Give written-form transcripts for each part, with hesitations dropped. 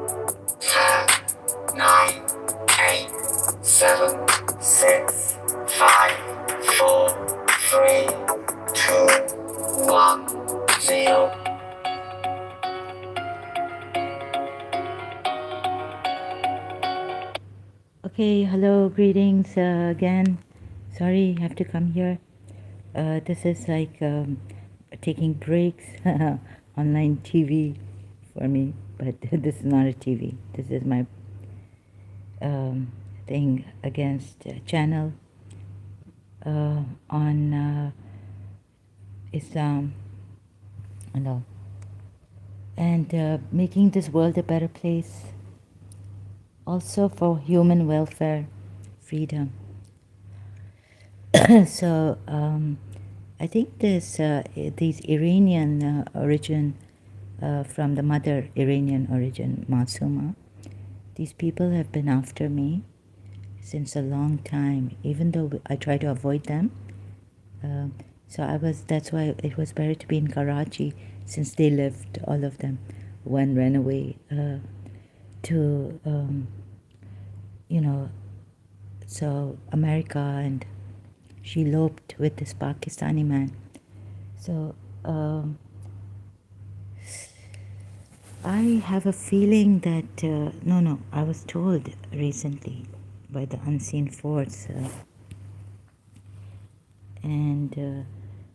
10, 9, 8, 7, 6, 5, 4, 3, 2, 1, 0. Okay, hello, greetings again. Sorry, I have to come here. This is like taking breaks, online TV for me, but this is not a TV. This is my thing against channel on Islam and all, and making this world a better place, also for human welfare, freedom. So I think this these Iranian origin from the mother Iranian origin, Masooma. These people have been after me since a long time, even though I try to avoid them. So that's why it was better to be in Karachi, since they left, all of them. One ran away to, so America, and she eloped with this Pakistani man. So I have a feeling that, no, I was told recently by the unseen force. And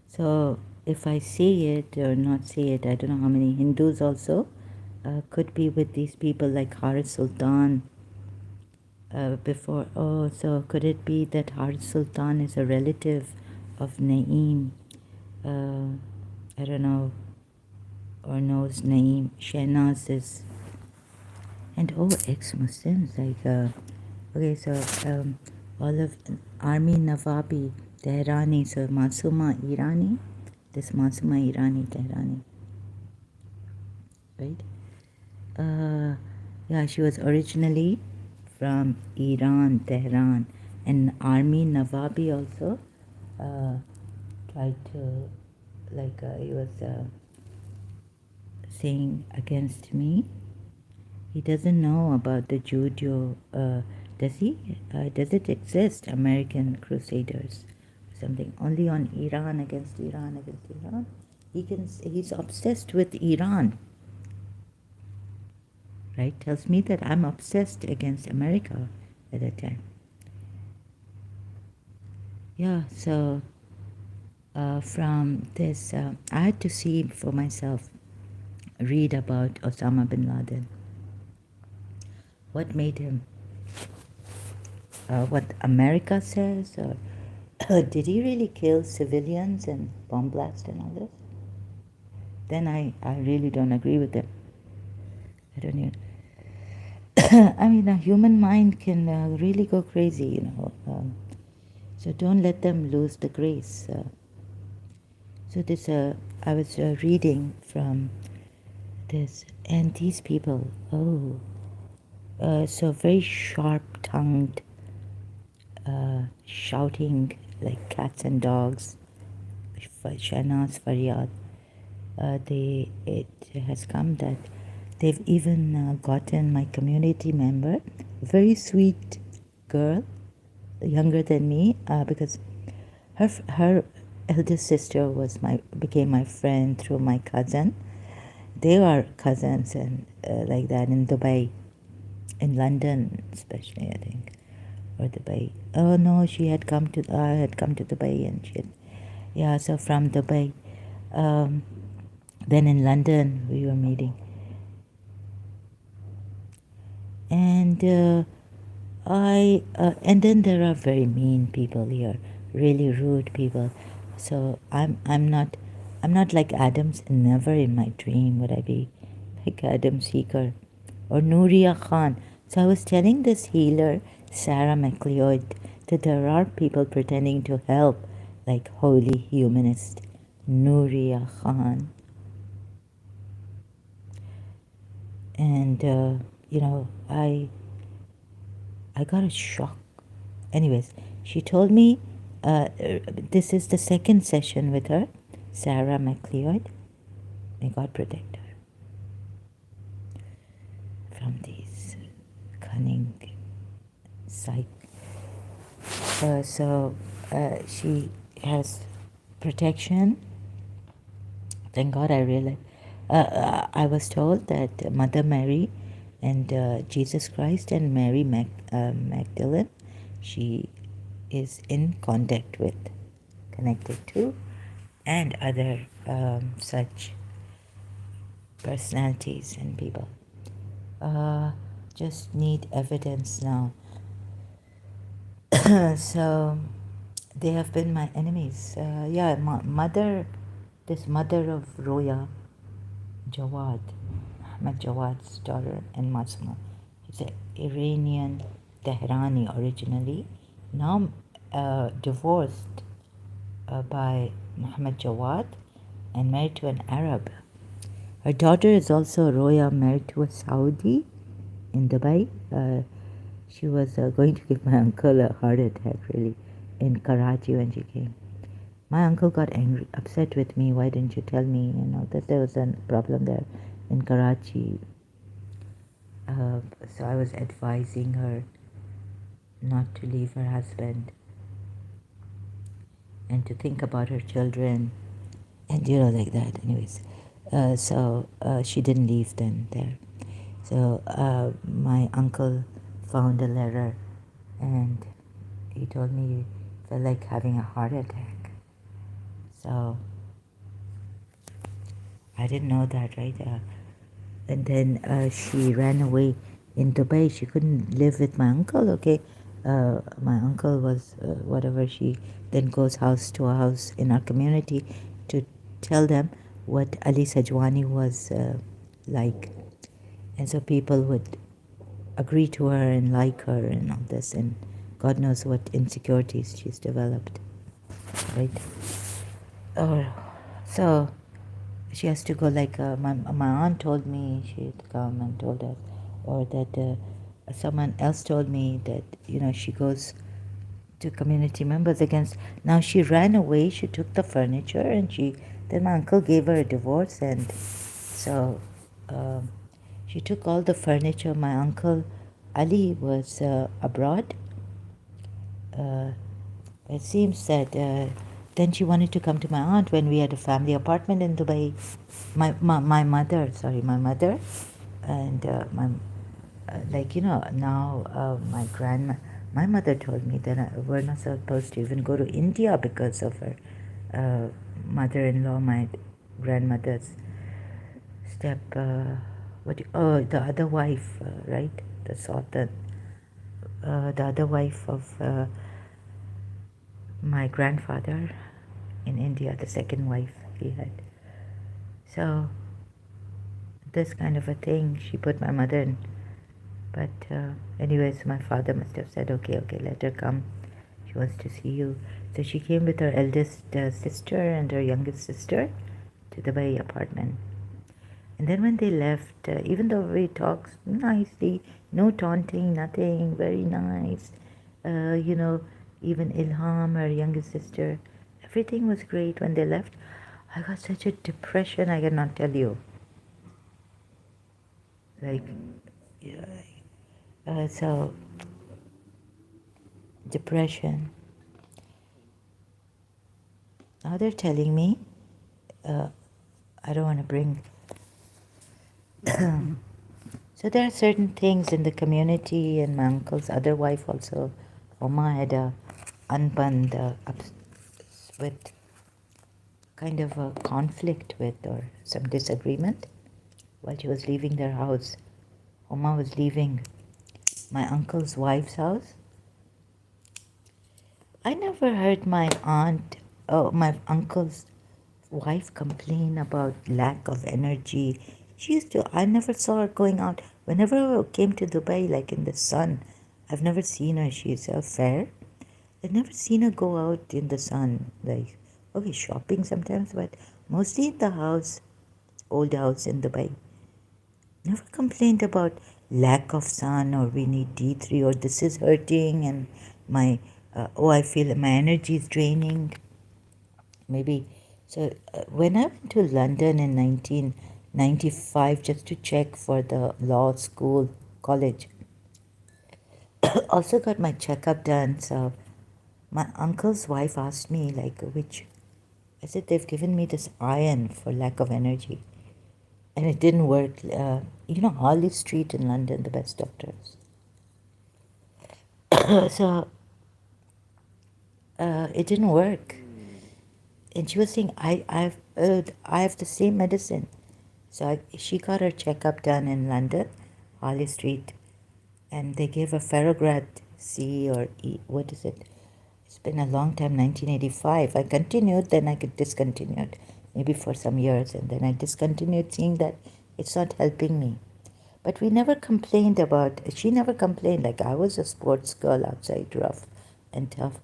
so if I see it or not see it, I don't know how many Hindus also could be with these people like Haris Sultan before. Oh, so could it be that Haris Sultan is a relative of Naeem? I don't know, or knows Naeem. Shahnaz is, and Ex Muslims, like, okay, so all of Armeen Navabi, Tehrani, so Masooma Irani, this Masooma Irani, Tehrani, right? Yeah, she was originally from Iran, Tehran, and Armeen Navabi also tried to, like, he was saying against me. He doesn't know about the judo. Does he? Does it exist? American Crusaders, something only on Iran against Iran against Iran. He's obsessed with Iran. Right? Tells me that I'm obsessed against America at that time. Yeah. So from this, I had to see for myself, read about Osama bin Laden. What made him? What America says, or did he really kill civilians and bomb blast and all this? Then I really don't agree with him. I don't even. I mean, a human mind can really go crazy, so don't let them lose the grace. So this, I was reading from this, and these people, so very sharp-tongued, shouting like cats and dogs. Shahnaz Fariyal. It has come that they've even gotten my community member, a very sweet girl, younger than me, because her eldest sister became my friend through my cousin. They are cousins and like that in Dubai, in London especially, I think, or Dubai. Oh no, I had come to Dubai, and she had, yeah. So from Dubai, then in London we were meeting, and and then there are very mean people here, really rude people. So I'm not like Adams. Never in my dream would I be like Adam Seeker or Nuriyah Khan. So I was telling this healer, Sarah McLeod, that there are people pretending to help, like holy humanist Nuriyah Khan. And I got a shock. Anyways, she told me this is the second session with her, Sarah McLeod. May God protect her. from these cunning psych. She has protection. Thank God I realized. I was told that Mother Mary and Jesus Christ and Mary Magdalene, she is in contact with, connected to, and other such personalities and people. Just need evidence now. So they have been my enemies. This mother of Roya, Jawad, Ahmed Jawad's daughter, and Masooma. She's an Iranian Tehrani originally, now divorced by Muhammad Jawad and married to an Arab. Her daughter is also Roya, married to a Saudi in Dubai. She was going to give my uncle a heart attack, really, in Karachi when she came. My uncle got angry, upset with me. Why didn't you tell me, that there was a problem there in Karachi? So I was advising her not to leave her husband and to think about her children and, like that. Anyways, she didn't leave then there. So my uncle found a letter and he told me he felt like having a heart attack. So I didn't know that, right? And then she ran away in Dubai. She couldn't live with my uncle, okay? My uncle was whatever. She then goes house to house in our community to tell them what Ali Sajwani was like. And so people would agree to her and like her and all this, and God knows what insecurities she's developed, right? So she has to go like my aunt told me she'd come and told us, or that someone else told me that she goes to community members against. Now she ran away. She took the furniture and then my uncle gave her a divorce, and so she took all the furniture. My uncle Ali was abroad. It seems that then she wanted to come to my aunt when we had a family apartment in Dubai. My mother, and now my mother told me that we're not supposed to even go to India because of her mother-in-law, my grandmother's the other wife, right? The Sultan, the other wife of my grandfather in India, the second wife he had. So this kind of a thing, she put my mother in. But anyways, my father must have said, okay, let her come. She wants to see you. So she came with her eldest sister and her youngest sister to the Bay apartment. And then when they left, even though we talked nicely, no taunting, nothing, very nice, even Ilham, her youngest sister, everything was great. When they left, I got such a depression, I cannot tell you. So depression. Now they're telling me, I don't want to bring. So there are certain things in the community, and my uncle's other wife also, Oma, had a unbund with kind of a conflict with or some disagreement while she was leaving their house. Oma was leaving my uncle's wife's house. I never heard my uncle's wife complain about lack of energy. I never saw her going out. Whenever I came to Dubai, like in the sun, I've never seen her. She's fair. I've never seen her go out in the sun, like, okay, shopping sometimes, but mostly in the house, old house in Dubai. Never complained about lack of sun or we need D3 or this is hurting and I feel my energy is draining. Maybe. So when I went to London in 1995 just to check for the law school college. Also got my checkup done. So my uncle's wife asked me like which. I said they've given me this iron for lack of energy, and it didn't work. Harley Street in London, the best doctors. So it didn't work, and she was saying I have the same medicine. So she got her checkup done in London, Harley Street, and they gave her Ferrograd C or E. What is it? It's been a long time, 1985. I continued, then I could discontinue it, maybe for some years, and then I discontinued, seeing that it's not helping me. But we never complained she never complained, like I was a sports girl outside, rough and tough.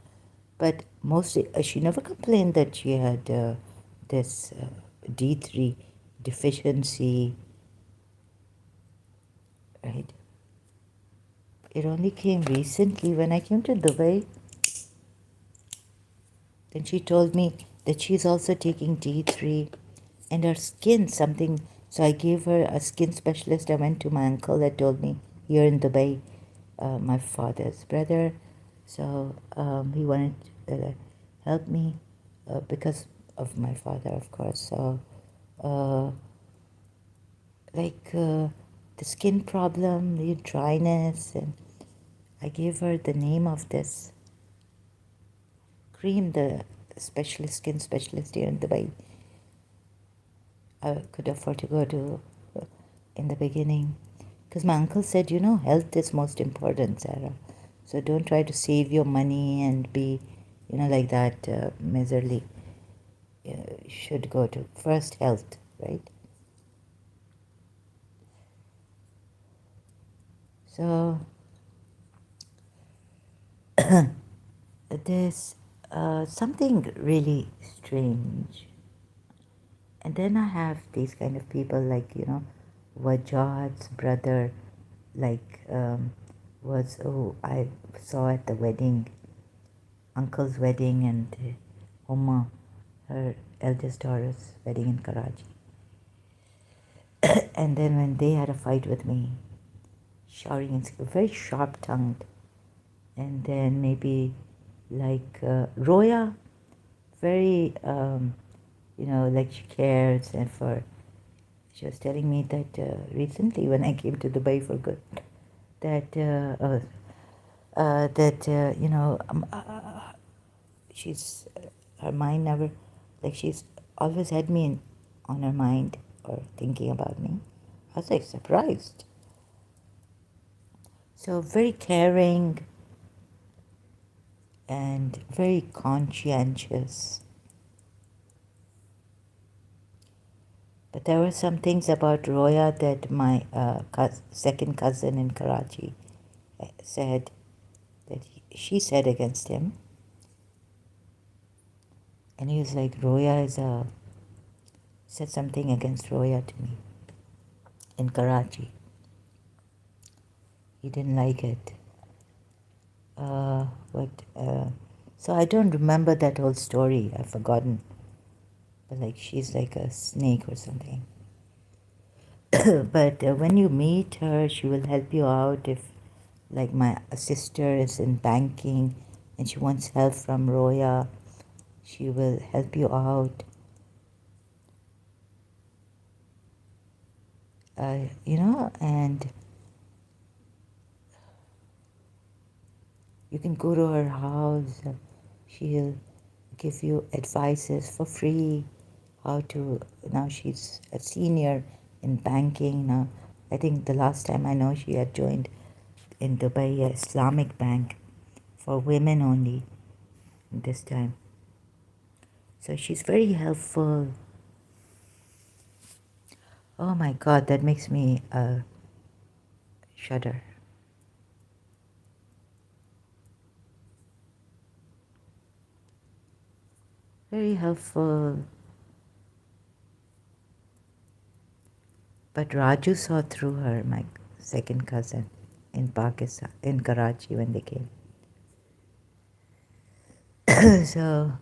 But mostly, she never complained that she had this D3 deficiency, right? It only came recently when I came to Dubai. Then she told me that she's also taking D3 and her skin something. So I gave her a skin specialist. I went to my uncle that told me here in Dubai, my father's brother. So he wanted to help me because of my father, of course. So the skin problem, the dryness, and I gave her the name of this cream, the skin specialist here in Dubai. I could afford to go to in the beginning, because my uncle said, health is most important, Sarah. So don't try to save your money and be, like that miserly. You should go to first health, right? So there's something really strange. And then I have these kind of people like, Wajad's brother, like I saw at the wedding, uncle's wedding, and Homa, her eldest daughter's wedding in Karachi. And then when they had a fight with me, shouting and very sharp-tongued, and then maybe like Roya, very, like she cares, and she was telling me that recently when I came to Dubai for good, that she's her mind never, like she's always had me on her mind or thinking about me. I was like surprised. So very caring and very conscientious. But there were some things about Roya that my second cousin in Karachi said, that she said against him. And he was like, said something against Roya to me in Karachi. He didn't like it. So I don't remember that whole story. I've forgotten. But like she's like a snake or something. But when you meet her, she will help you out. If like my sister is in banking and she wants help from Roya, she will help you out. And you can go to her house. She'll give you advices for free. Now she's a senior in banking now. I think the last time I know she had joined in Dubai Islamic Bank for women only this time. So she's very helpful. Oh my God, that makes me shudder. Very helpful. But Raju saw through her, my second cousin, in Pakistan, in Karachi when they came. So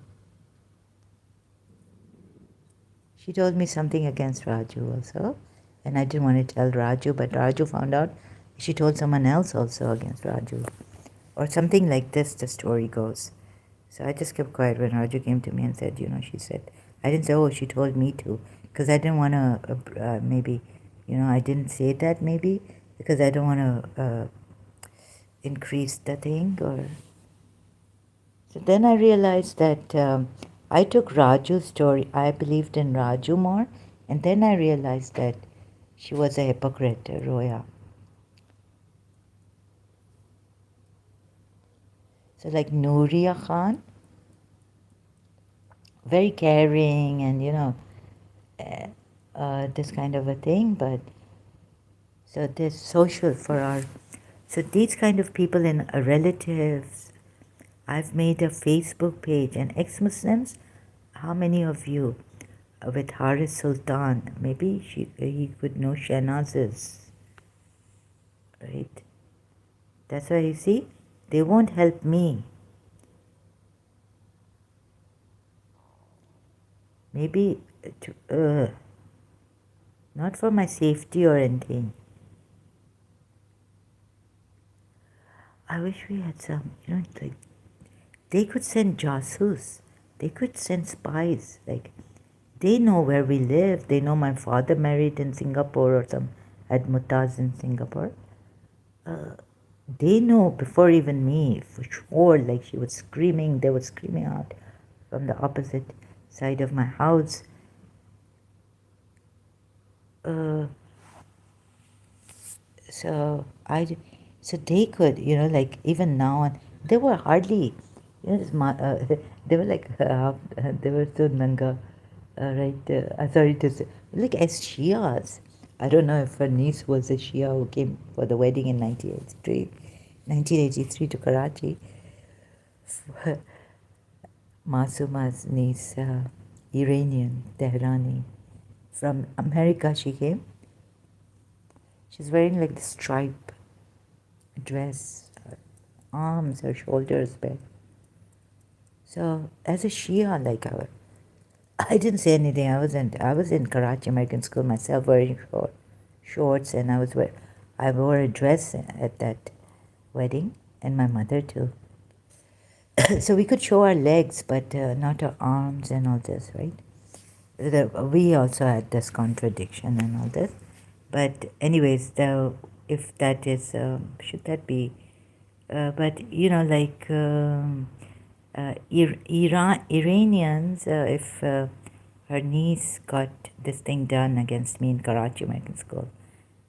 she told me something against Raju also, and I didn't want to tell Raju, but Raju found out She told someone else also against Raju. Or something like this, the story goes. So I just kept quiet when Raju came to me and said, she said, I didn't say, oh, she told me to, because I didn't want to, maybe, I didn't say that maybe, because I don't want to increase the thing. So then I realized that I took Raju's story, I believed in Raju more, and then I realized that she was a hypocrite, Roya. So like Nuriyah Khan, very caring and, this kind of a thing, but so there's social for our, so these kind of people in relatives. I've made a Facebook page, and ex-Muslims, how many of you with Haris Sultan, maybe he could know Shahnaz's, right? That's why you see, they won't help me. Maybe not for my safety or anything. I wish we had some, like they could send jasus, they could send spies, like they know where we live. They know my father married in Singapore or some had Mutaz in Singapore. They know before even me, for sure, like she was screaming, they were screaming out from the opposite side of my house. So they could, like even now, they were hardly, they were like, they were so nanga, right? Sorry to say, like as Shias. I don't know if her niece was a Shia who came for the wedding in 1983 to Karachi. Masooma's niece, Iranian, Tehrani. From America she came. She's wearing like the stripe dress, her arms, her shoulders bare. So as a Shia, like I didn't say anything. I was in Karachi American School myself, wearing shorts, and I wore a dress at that wedding, and my mother too. So we could show our legs, but not our arms and all this, right? We also had this contradiction and all this. But anyways, if that is, should that be, but like Iranians, if her niece got this thing done against me in Karachi American School,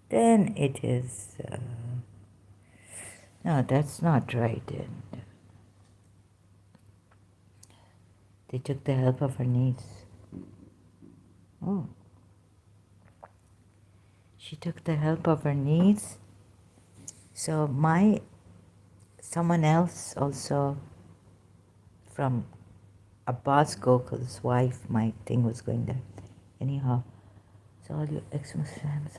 then it is, no, that's not right. And they took the help of her niece. Oh. She took the help of her niece. So someone else also from Abbas Gokul's wife, my thing was going there. Anyhow, so all your ex-Muslims,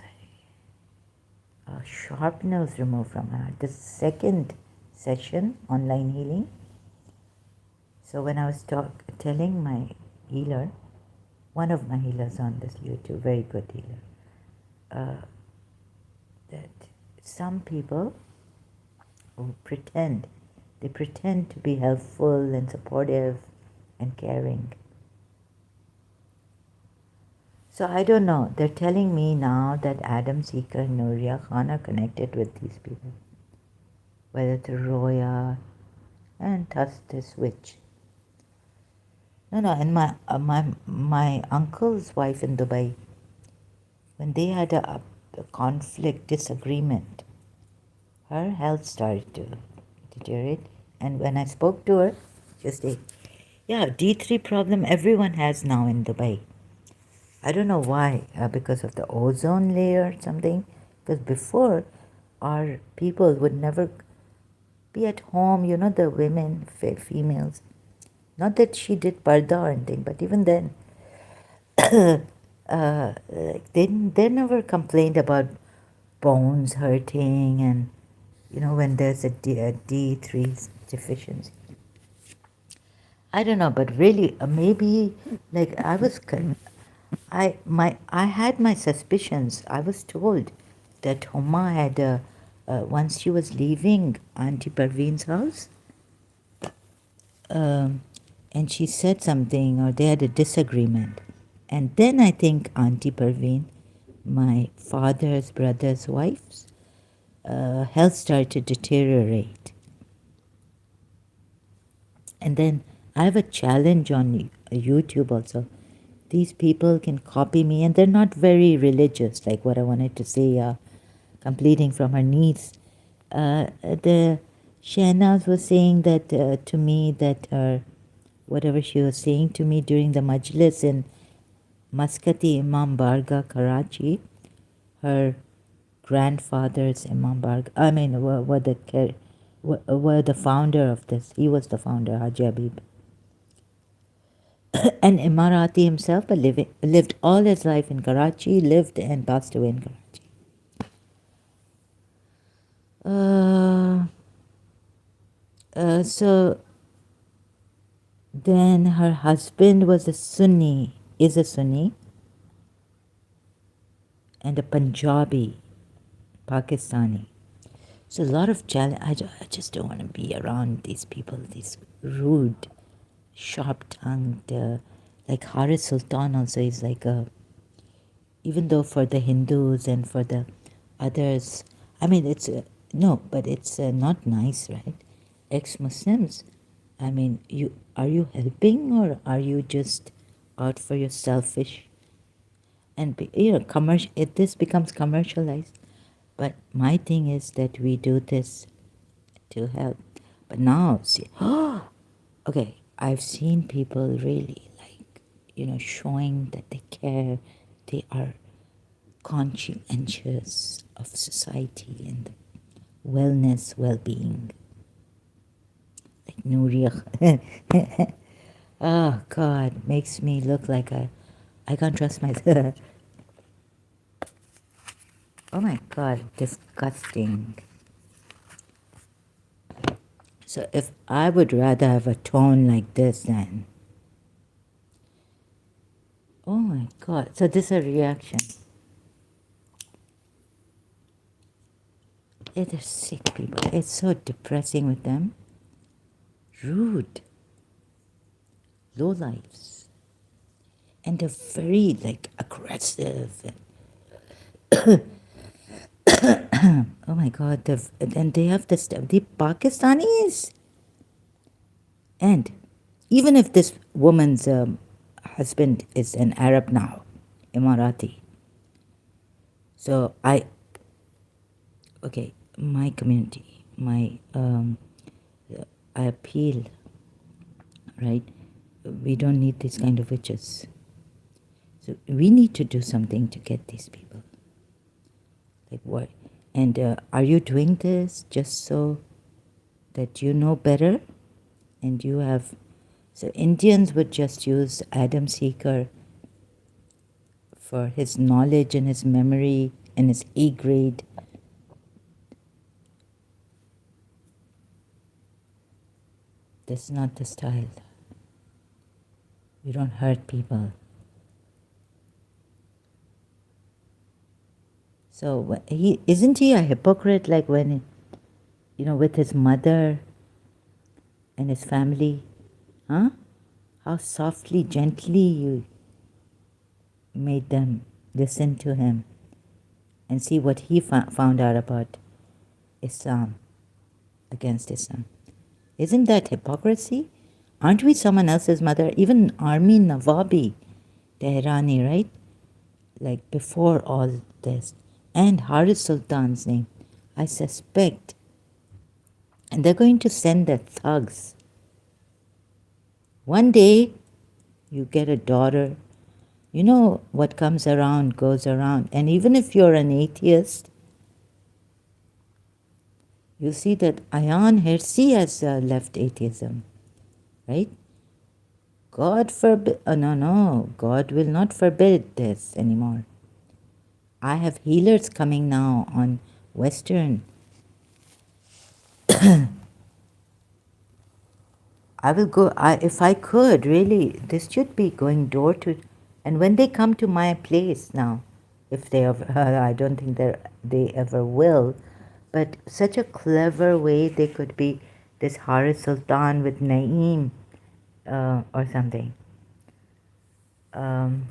shrapnels removed from her. The second session, online healing. So when I was telling my healer, one of my healers on this YouTube, very good healer, that some people who they pretend to be helpful and supportive and caring. So I don't know, they're telling me now that Adam Seeker and Nuriyah Khan are connected with these people, whether through Roya and thus this witch. No, and my uncle's wife in Dubai, when they had a conflict, disagreement, her health started to deteriorate. And when I spoke to her, she said, yeah, D3 problem everyone has now in Dubai. I don't know why, because of the ozone layer or something. Because before, our people would never be at home, the women, females. Not that she did parda or anything, but even then, they never complained about bones hurting and, when there's a D3 deficiency. I don't know, but really, maybe, like, I had my suspicions. I was told that Huma had once she was leaving Auntie Parveen's house, and she said something, or they had a disagreement. And then I think Auntie Parveen, my father's brother's wife's, health started to deteriorate. And then I have a challenge on YouTube also. These people can copy me, and they're not very religious, like what I wanted to say, completing from her niece. The Shahnaz was saying that to me, that her, whatever she was saying to me during the majlis in Maskati Imam Barga, Karachi, her grandfather's Imam Barga, I mean, were the founder of this. He was the founder, Haji Habib. An Emirati himself, but lived all his life in Karachi, lived and passed away in Karachi. So then her husband was a Sunni, is a Sunni, and a Punjabi, Pakistani. So a lot of challenge. I just don't want to be around these people, these rude, sharp-tongued, like Haris Sultan also is like a, even though for the Hindus and for the others, I mean, it's, no, but it's not nice, right? Ex-Muslims, I mean, are you helping, or are you just out for your selfish? And, this becomes commercialized. But my thing is that we do this to help. But now, see, okay, I've seen people really like, showing that they care, they are conscientious of society and the wellness, well-being. Like Nuriyah. Oh, God, makes me look like I can't trust myself. Oh my God, disgusting. So if I would rather have a tone like this then. Oh my God, so this is a reaction. They're sick people. It's so depressing with them. Rude. Low lives. And they're very like aggressive. Oh my God, and they have this, the Pakistanis. And even if this woman's husband is an Arab now, Emirati. So okay, my community, I appeal, right? We don't need these kind of witches. So we need to do something to get these people. Like what? And are you doing this just so that you know better? And you have, so Indians would just use Adam Seeker for his knowledge and his memory and his A grade. That's not the style. We don't hurt people. So isn't he a hypocrite, like when, with his mother and his family, huh? How softly, gently you made them listen to him and see what he found out about Islam, against Islam. Isn't that hypocrisy? Aren't we someone else's mother? Even Armeen Navabi, Tehrani, right? Like before all this. And Haris Sultan's name, I suspect. And they're going to send their thugs. One day, you get a daughter. You know what comes around goes around. And even if you're an atheist, you see that Ayan Hirsi has left atheism, right? God forbid, no, God will not forbid this anymore. I have healers coming now on Western. I will go, if I could, really, this should be going door to, and when they come to my place now, if they ever, I don't think they ever will, But such a clever way they could be this Haris Sultan with Naeem or something. Um,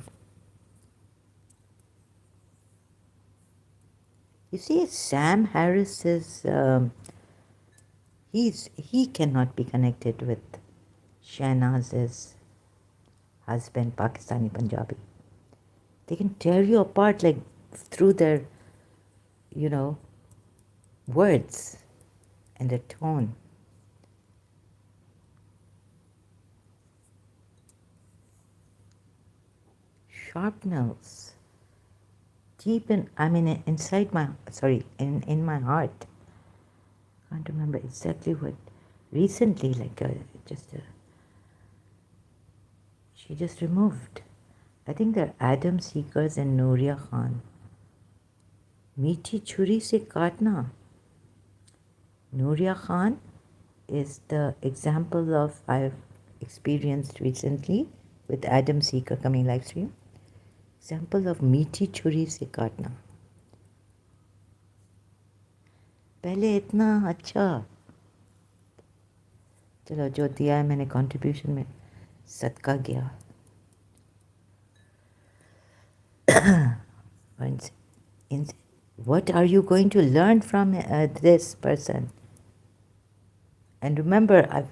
you see, Sam Harris is he cannot be connected with Shahnaz's husband, Pakistani Punjabi. They can tear you apart like through their, you know, words and their tone. Shrapnels. Deep in, I mean, inside my, sorry, in my heart. I can't remember exactly what. Recently, like she just removed. I think they're Adam Seekers and Nuriyah Khan. Meethi churi se kaatna. Nuriyah Khan is the example of I've experienced recently with Adam Seeker coming live stream. Example of मीठी छुरी से काटना. पहले इतना अच्छा, चलो जो दिया है मैंने कंट्रीब्यूशन में सदका गया. What are you going to learn from this person? And remember,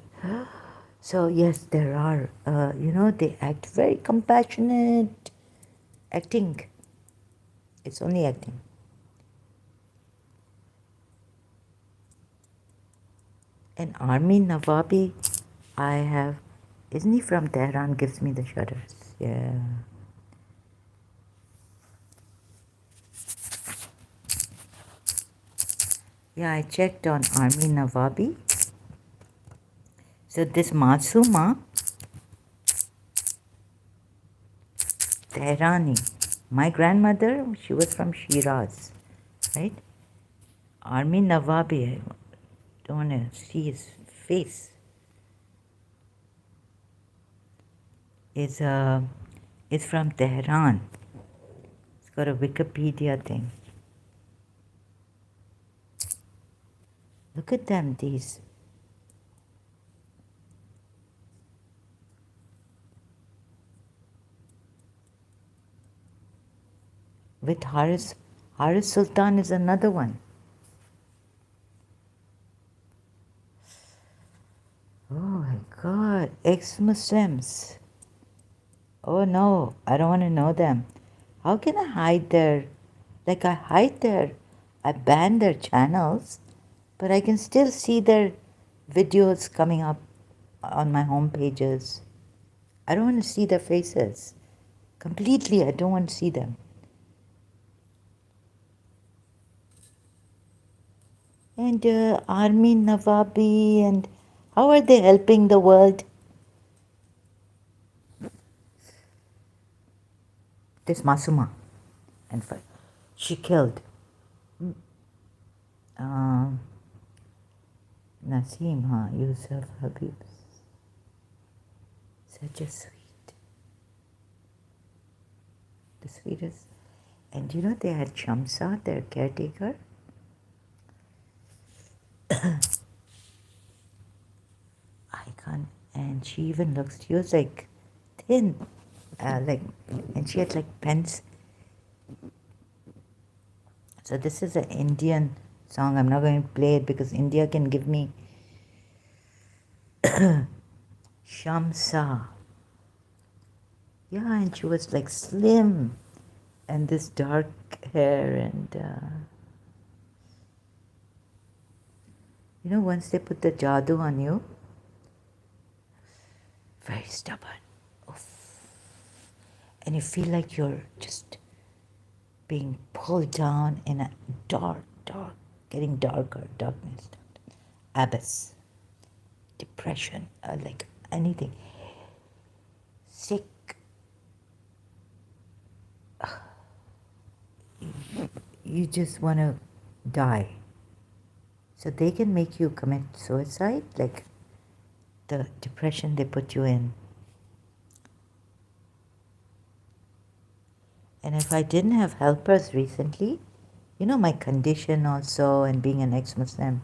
so yes, there are, they act very compassionate. Acting. It's only acting. And Armeen Navabi, isn't he from Tehran? Gives me the shudders. Yeah. Yeah, I checked on Armeen Navabi. So this Masooma, Tehrani. My grandmother, she was from Shiraz, right? Armeen Navabi, I don't want to see his face. Is from Tehran. It's got a Wikipedia thing. Look at them, these. With Haris Sultan is another one. Oh my God, Ex Muslims. Oh no, I don't want to know them. How can I hide their, I ban their channels, but I can still see their videos coming up on my home pages. I don't want to see their faces. Completely, I don't want to see them. And Armeen Navabi, and how are they helping the world? This Masooma, and she killed Naseem, Yusuf Habib. Such a sweet, the sweetest. And you know they had Shamsa, their caretaker. I can't, and she even looks, she was like thin, and she had like pens. So this is an Indian song. I'm not going to play it because India can give me Shamsa. Yeah, and she was like slim and this dark hair, and once they put the jadoo on you, very stubborn. Oof. And you feel like you're just being pulled down in a dark, getting darker, darkness, abyss, depression, like anything, sick. You just want to die. So they can make you commit suicide, like the depression they put you in. And if I didn't have helpers recently, You know, my condition also and being an ex-Muslim,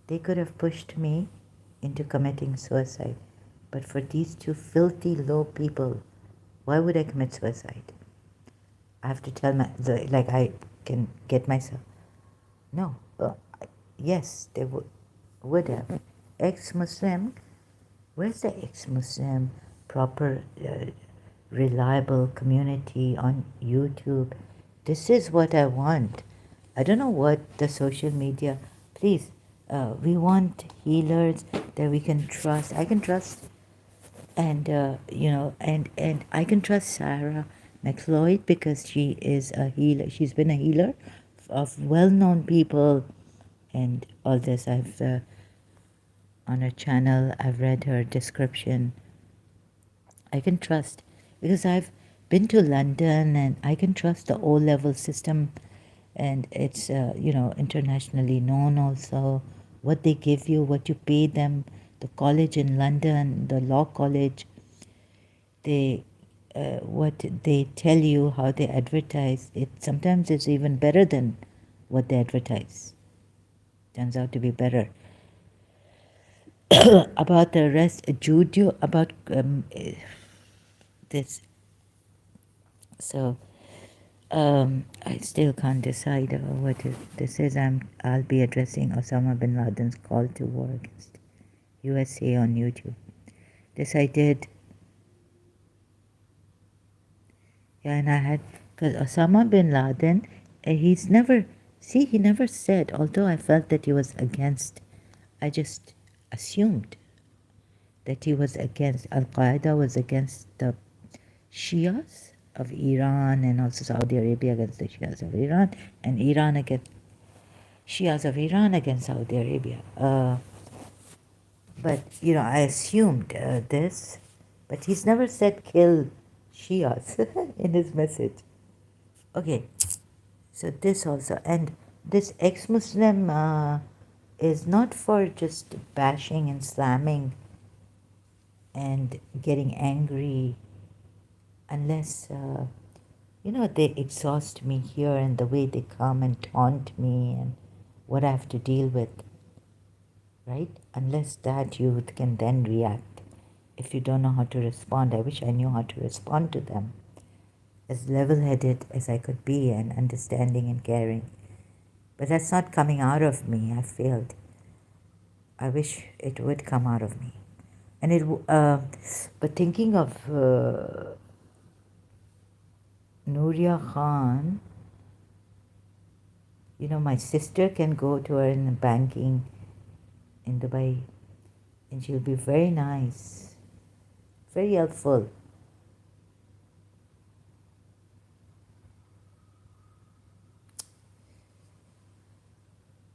they could have pushed me into committing suicide. But for these two filthy, low people, why would I commit suicide? I have to tell like I can get myself. No. Yes, they would have. Ex-Muslim, where's the ex-Muslim proper, reliable community on YouTube? This is what I want. I don't know what the social media, please, we want healers that we can trust. I can trust, and and I can trust Sarah McLeod because she is a healer. She's been a healer of well-known people and all this. I've on her channel, I've read her description. I can trust because I've been to London and I can trust the O-level system, and it's internationally known also. What they give you, what you pay them, the college in London, the law college, they what they tell you, how they advertise, it sometimes is even better than what they advertise. Turns out to be better. About the rest, Judo, about this. So I still can't decide what this is. I'll be addressing Osama bin Laden's call to war against USA on YouTube. This I did. Yeah, and I had, because Osama bin Laden, he never said, although I felt that he was against, I just assumed that he was against, Al-Qaeda was against the Shias of Iran, and also Saudi Arabia against the Shias of Iran, and Iran against Shias of Iran against Saudi Arabia. But, I assumed this, but he's never said kill Shias in his message. Okay, so this also, and this ex-Muslim is not for just bashing and slamming and getting angry unless, they exhaust me here and the way they come and taunt me and what I have to deal with, right? Unless that you can then react. If you don't know how to respond, I wish I knew how to respond to them. As level-headed as I could be and understanding and caring. But that's not coming out of me. I failed. I wish it would come out of me. And but thinking of Nuriyah Khan, my sister can go to her in banking in Dubai, and she'll be very nice, very helpful.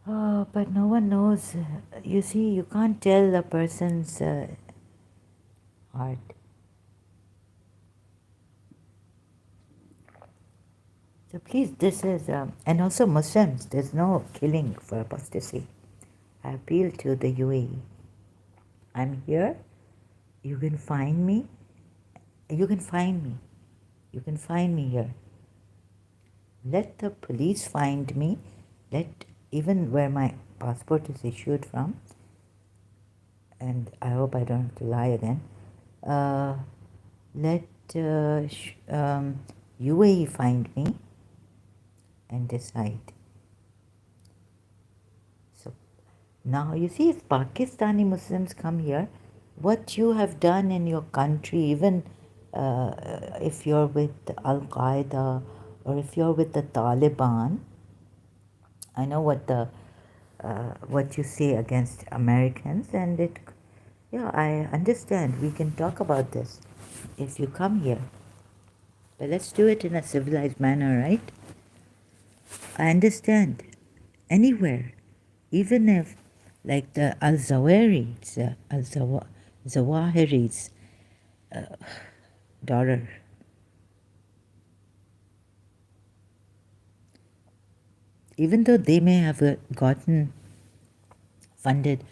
Oh, but no one knows. You see, you can't tell a person's heart. So please, this is, and also Muslims, there's no killing for apostasy. I appeal to the UAE. I'm here. You can find me. You can find me. You can find me here. Let the police find me. Let, even where my passport is issued from, and I hope I don't have to lie again, let UAE find me and decide. So now you see, if Pakistani Muslims come here, what you have done in your country, even if you're with Al-Qaeda or if you're with the Taliban, I know what you say against Americans, and I understand. We can talk about this if you come here. But let's do it in a civilized manner, right? I understand. Anywhere. Even if, like the Al-Zawahiri's daughter. Even though they may have gotten funded,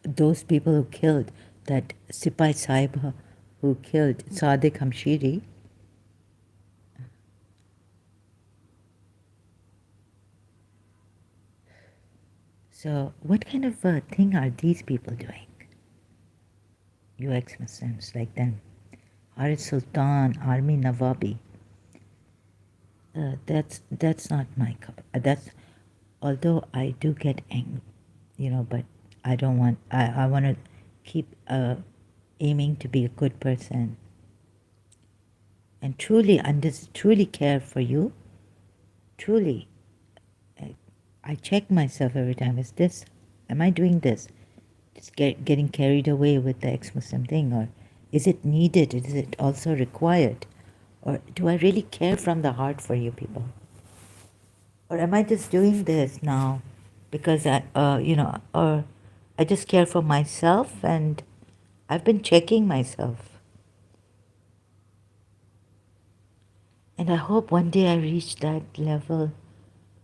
those people who killed that Sipai Saiba who killed Sadiq Hamshiri, So what kind of thing are these people doing? You ex-Muslims like them. Haris Sultan, Armeen Navabi. That's not my cup. That's although I do get angry, but I don't want. I want to keep aiming to be a good person and truly care for you. Truly, I check myself every time. Am I doing this? Just getting carried away with the ex-Muslim thing, or is it needed? Is it also required? Or do I really care from the heart for you people? Or am I just doing this now because or I just care for myself and I've been checking myself. And I hope one day I reach that level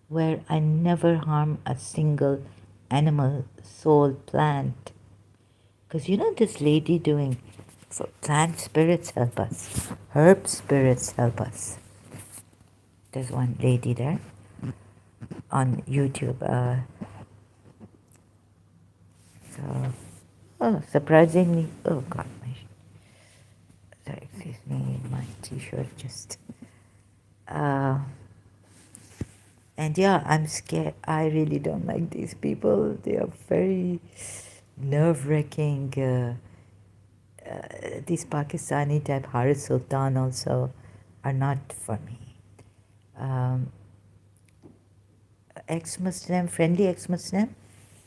where I never harm a single animal, soul, plant. Because this lady doing, for plant spirits help us, herb spirits help us. There's one lady there on YouTube. Surprisingly, oh God, excuse me, my t-shirt just. And yeah, I'm scared. I really don't like these people. They are very nerve-wracking. These Pakistani type Haris Sultan also are not for me. Ex-Muslim, friendly ex-Muslim.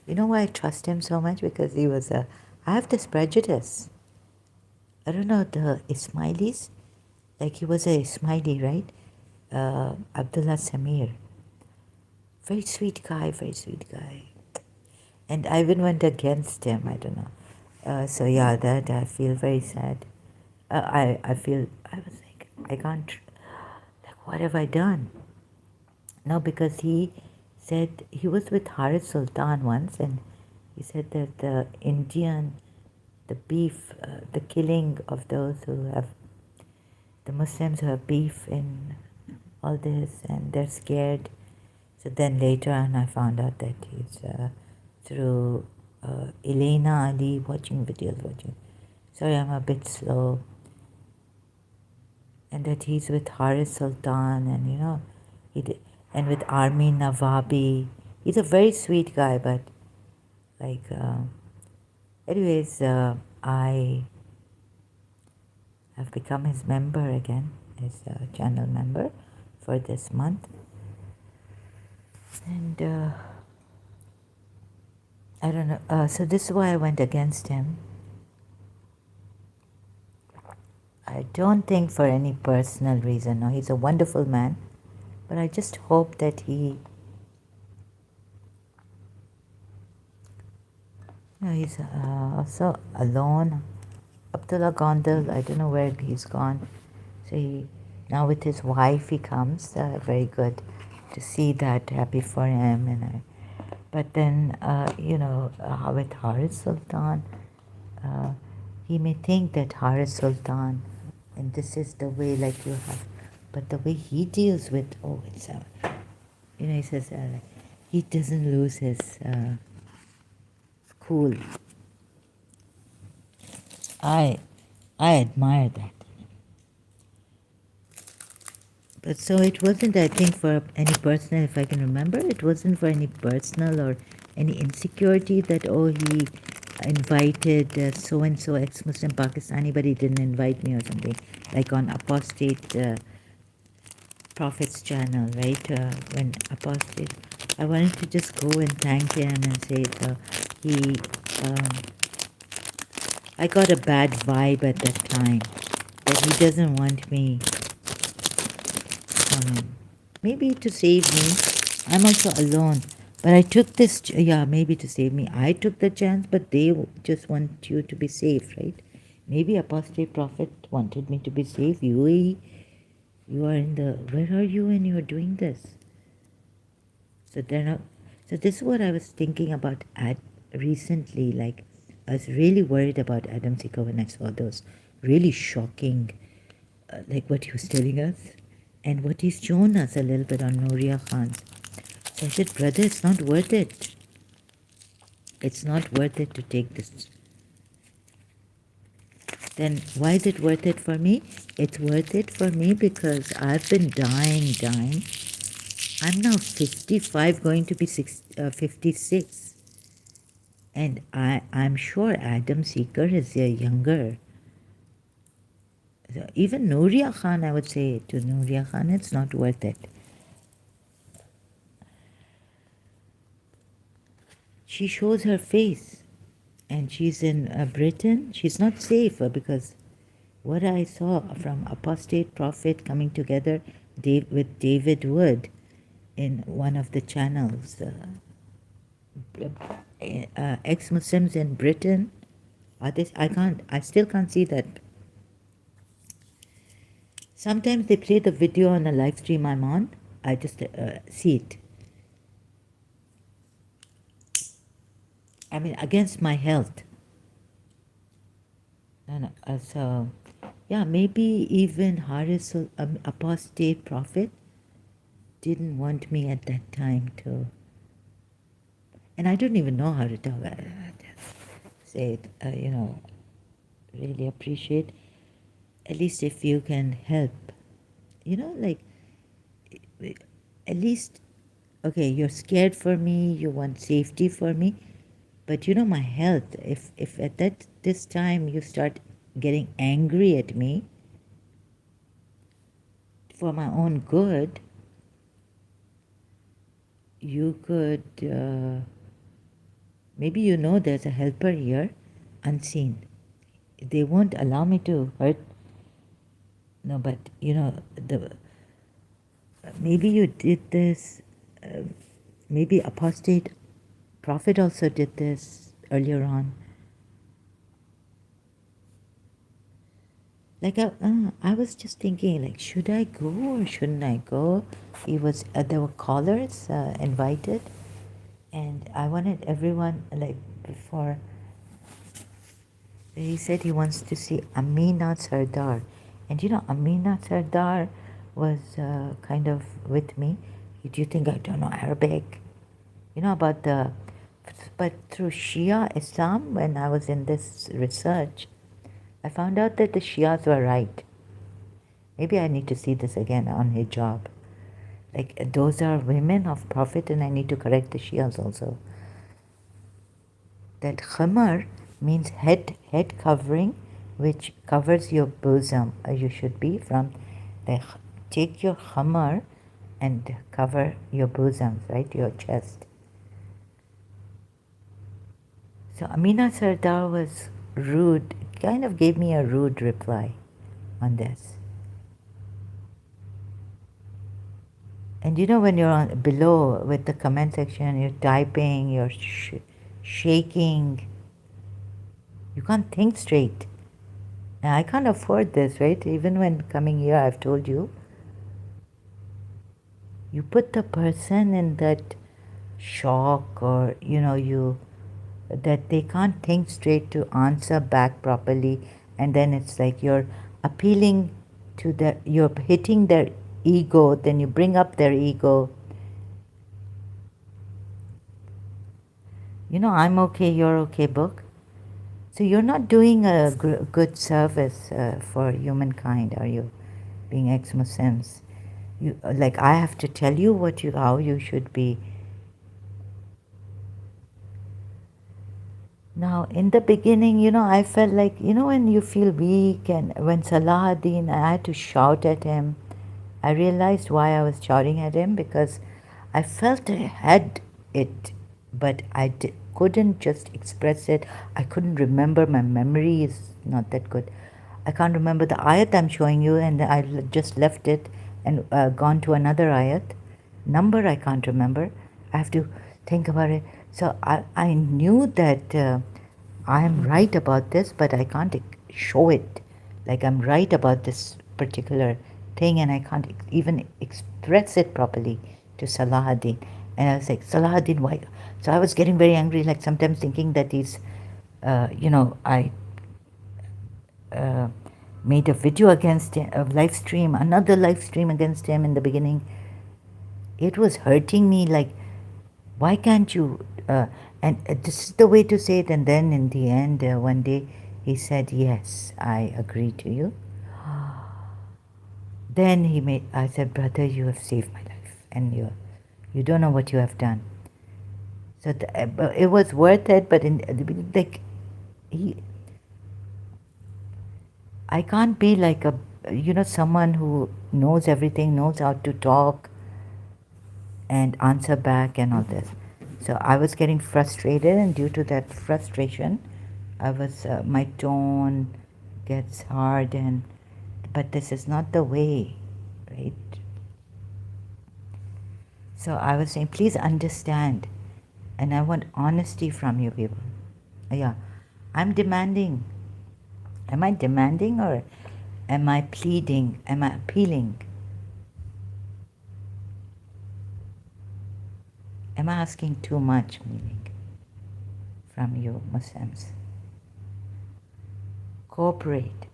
You know why I trust him so much? Because he was I have this prejudice. I don't know, the Ismailis. Like he was a Ismaili, right? Abdullah Samir. Very sweet guy, very sweet guy. And I even went against him, I don't know. So yeah, that I feel very sad. I was like, I can't, like what have I done? No, because he said, he was with Haris Sultan once and he said that the beef, the killing of those who have, the Muslims who have beef in all this and they're scared. So then later on I found out that he's through Elena Ali watching. Sorry, I'm a bit slow. And that he's with Haris Sultan and and with Armeen Navabi. He's a very sweet guy, but like, anyways, I have become his member again, his channel member for this month. And I don't know, so this is why I went against him. I don't think for any personal reason. No, he's a wonderful man, but I just hope that he's also alone. Abdullah Gondal, I don't know where he's gone. So now with his wife he comes. Very good to see that. Happy for him. But then with Haris Sultan, he may think that Haris Sultan, and this is the way like you have, but the way he deals with, it's he says he doesn't lose his cool. I admire that. But so it wasn't, I think, for any personal, if I can remember, it wasn't for any personal or any insecurity that, he invited so-and-so ex-Muslim Pakistani, but he didn't invite me or something, like on Apostate Prophet's channel, right? When Apostate, I wanted to just go and thank him and say I got a bad vibe at that time, that he doesn't want me. Maybe to save me. I'm also alone. But I took this, maybe to save me. I took the chance, but they just want you to be safe, right? Maybe Apostate Prophet wanted me to be safe. UAE, you are where are you when you're doing this? So this is what I was thinking about recently. Like, I was really worried about Adam Sikka when I saw those really shocking, like what he was telling us. And what he's shown us a little bit on Nuriyah Khan. So I said, brother, it's not worth it. It's not worth it to take this. Then why is it worth it for me? It's worth it for me because I've been dying. I'm now 55, going to be 56. And I'm sure Adam Seeker is younger. So even Nuriyah Khan, I would say to Nuriyah Khan, it's not worth it. She shows her face and she's in Britain. She's not safe because what I saw from apostate prophet coming together with David Wood in one of the channels, Ex Muslims in Britain, I still can't see that. Sometimes they play the video on a live stream I'm on. I just see it. I mean, against my health. And so, yeah, maybe even Haris, apostate prophet, didn't want me at that time to. And I don't even know how to talk. Say it, really appreciate. At least if you can help. Like, at least, okay, you're scared for me, you want safety for me, but my health, if at this time you start getting angry at me for my own good, you could, maybe there's a helper here, unseen. They won't allow me to hurt. No, but maybe you did this, maybe apostate prophet also did this earlier on. Like I was just thinking, like, should I go or shouldn't I go? There were callers invited, and I wanted everyone, like, before. He said he wants to see Amina Sardar, and Amina Sardar was kind of with me. Do you think I don't know Arabic? About but through Shia Islam, when I was in this research, I found out that the Shias were right. Maybe I need to see this again on hijab. Like, those are women of Prophet, and I need to correct the Shias also. That khamar means head covering, which covers your bosom. You should be from take your khamar and cover your bosoms, right? Your chest. So Amina Sardar was rude, kind of gave me a rude reply on this. And when you're below with the comment section, you're typing, you're shaking, you can't think straight. And I can't afford this, right? Even when coming here, I've told you, you put the person in that shock, or that they can't think straight to answer back properly, and then it's like you're appealing to you're hitting their ego, then you bring up their ego. I'm okay, you're okay book. So you're not doing a good service for humankind, are you? Being ex-Muslims, like, I have to tell you how you should be. Now, in the beginning, I felt like, when you feel weak, and when Salahuddin, I had to shout at him. I realized why I was shouting at him, because I felt I had it, but I couldn't just express it. I couldn't remember. My memory is not that good. I can't remember the ayat I'm showing you, and I just left it and gone to another ayat. Number I can't remember. I have to think about it. So I knew that I am right about this, but I can't show it. Like, I'm right about this particular thing, and I can't even express it properly to Salahuddin. And I was like, Salahuddin, why? So I was getting very angry, like sometimes thinking that he's, I made a video against him, another live stream against him in the beginning. It was hurting me, like, why can't you and this is the way to say it. And then in the end, one day he said, "Yes, I agree to you." Then I said, "Brother, you have saved my life, and you don't know what you have done." So it was worth it, but like he, I can't be like someone who knows everything, knows how to talk and answer back and all this. So I was getting frustrated, and due to that frustration, my tone gets hard, but this is not the way, right? So I was saying, please understand, and I want honesty from you people. Yeah, I'm demanding. Am I demanding or am I pleading? Am I appealing? Am I asking too much, meaning, from you Muslims? Cooperate.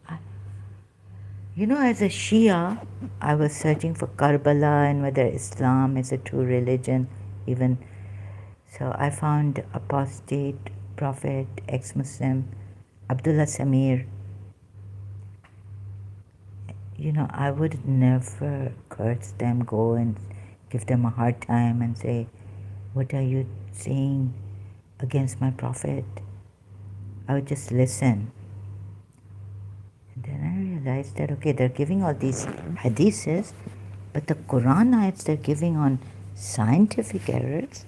As a Shia, I was searching for Karbala and whether Islam is a true religion, even. So I found apostate, prophet, ex-Muslim, Abdullah Samir. I would never curse them, go and give them a hard time and say, "What are you saying against my prophet?" I would just listen. And then I realized that, okay, they're giving all these hadiths, but the Quran ayats they're giving on scientific errors.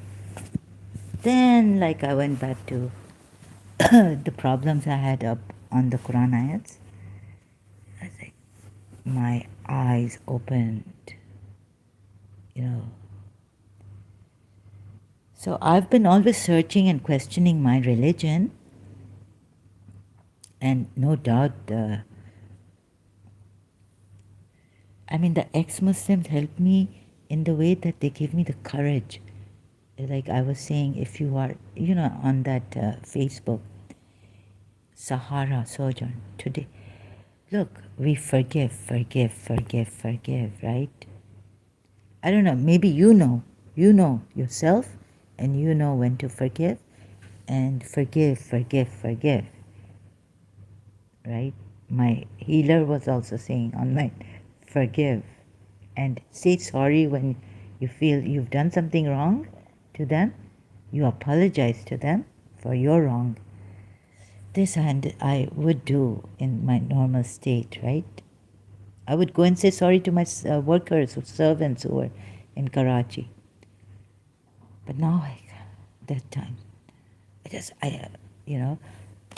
Then, I went back to the problems I had up on the Quran ayats. I think my eyes opened, So I've been always searching and questioning my religion, and no doubt, the ex-Muslims helped me in the way that they gave me the courage. Like I was saying, if you are, on that Facebook, Sahara Sojourn, today, look, we forgive, right? I don't know, maybe you know yourself, and you know when to forgive, and forgive, right? My healer was also saying online, forgive, and say sorry when you feel you've done something wrong to them. You apologize to them for your wrong. This I would do in my normal state, right? I would go and say sorry to my workers or servants who were in Karachi. But now, that time,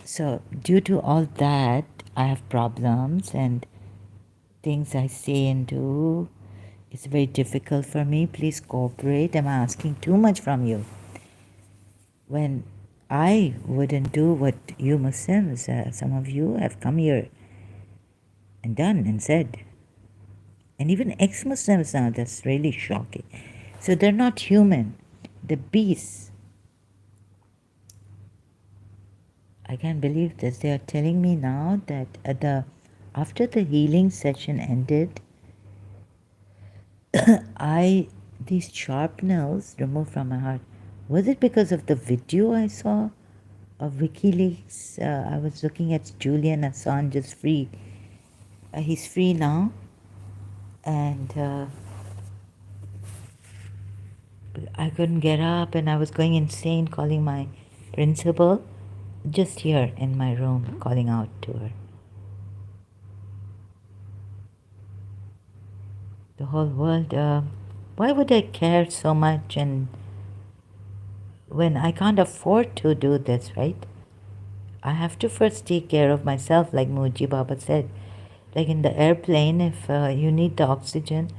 so due to all that, I have problems and things I say and do. It's very difficult for me. Please cooperate. Am I asking too much from you? When I wouldn't do what you Muslims, some of you have come here and done and said. And even ex-Muslims now, that's really shocking. So they're not human. They're beasts. I can't believe this. They are telling me now that after the healing session ended, these shrapnels removed from my heart. Was it because of the video I saw of WikiLeaks? I was looking at Julian Assange is free. He's free now. And I couldn't get up, and I was going insane calling my principal just here in my room, calling out to her. The whole world, why would I care so much and when I can't afford to do this, right? I have to first take care of myself, like Muji Baba said. Like in the airplane, if you need the oxygen,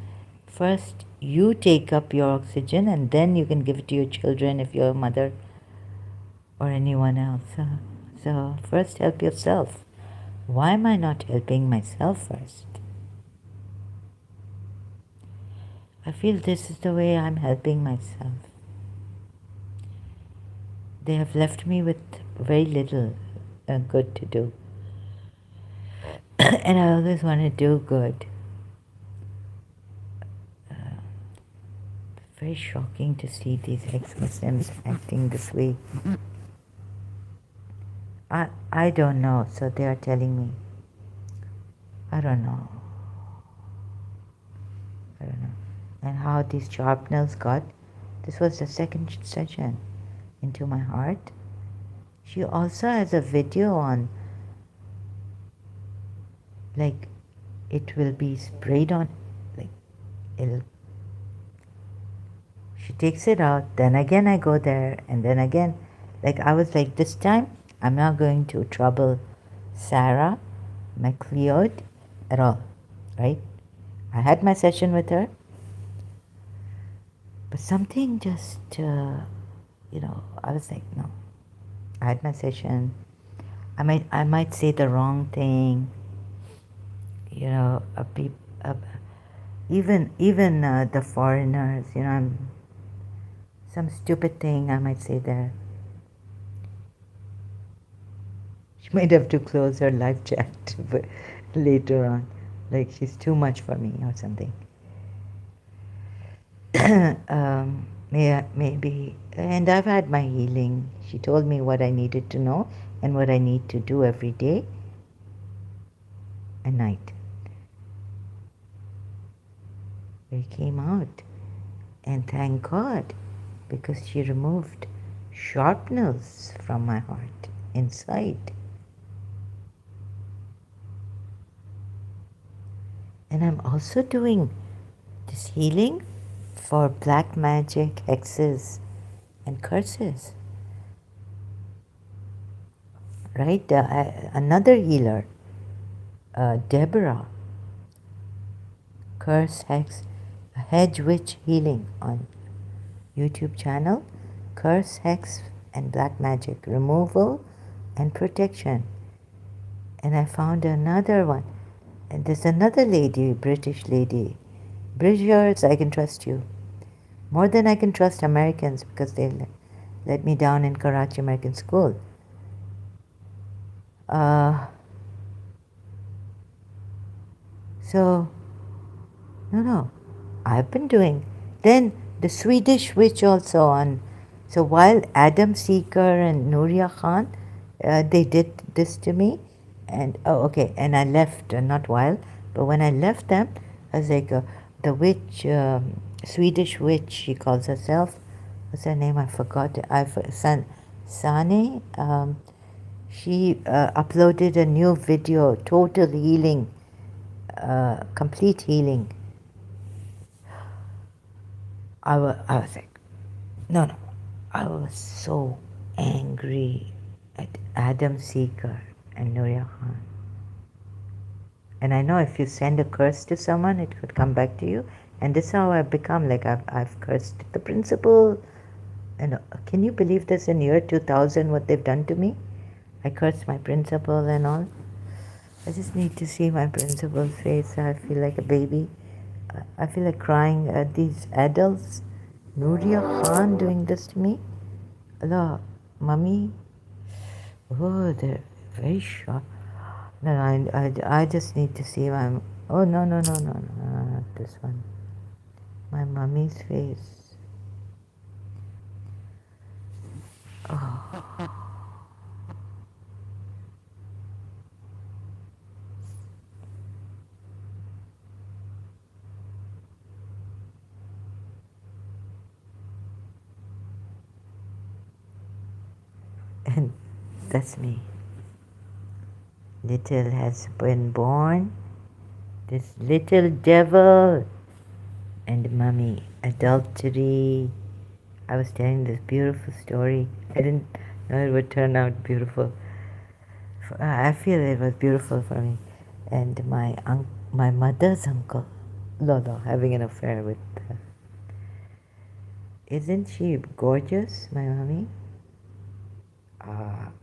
first you take up your oxygen and then you can give it to your children if you're a mother or anyone else. So first help yourself. Why am I not helping myself first? I feel this is the way I'm helping myself. They have left me with very little good to do. And I always want to do good. very shocking to see these ex-Muslims acting this way. I don't know, so they are telling me. I don't know. And how these shrapnels got. This was the second session into my heart. She also has a video on, like, it will be sprayed on, like, it'll. She takes it out, then again I go there, and then again, like, I was like, this time I'm not going to trouble Sarah McLeod at all, right? I had my session with her, but something just, I was like, no. I had my session. I might say the wrong thing, even the foreigners, some stupid thing I might say there. She might have to close her live chat later on, like she's too much for me or something. Maybe. And I've had my healing. She told me what I needed to know and what I need to do every day and night. It came out. And thank God, because she removed sharpness from my heart inside. And I'm also doing this healing for black magic, hexes, and curses. Right? Another healer, Deborah, curse, hex, hedge witch healing on YouTube channel, curse, hex, and black magic removal and protection. And I found another one. And there's another lady, British lady. Bridgers, I can trust you. More than I can trust Americans because they let me down in Karachi American School. So, no. I've been doing. Then the Swedish witch also on. So while Adam Seeker and Nuriyah Khan, they did this to me. And, and I left, not while, but when I left them, I was like, the witch, Swedish witch, she calls herself. What's her name? I forgot. Sane. She uploaded a new video, total healing, complete healing. I was like, no. I was so angry at Adam Seeker and Nuriyah Khan. And I know if you send a curse to someone, it could come back to you. And this is how I've become. Like, I've cursed the principal. And can you believe this in year 2000, what they've done to me? I cursed my principal and all. I just need to see my principal's face. I feel like a baby. I feel like crying at these adults. Nuriyah Khan doing this to me. Allah, mommy. Oh, they're very sharp. No, I just need to see my. Oh, no, not this one. My mummy's face. Oh. And that's me. Little has been born. This little devil and mommy. Adultery. I was telling this beautiful story. I didn't know it would turn out beautiful. I feel it was beautiful for me. And my mother's uncle, Lolo, having an affair with her. Isn't she gorgeous, my mommy?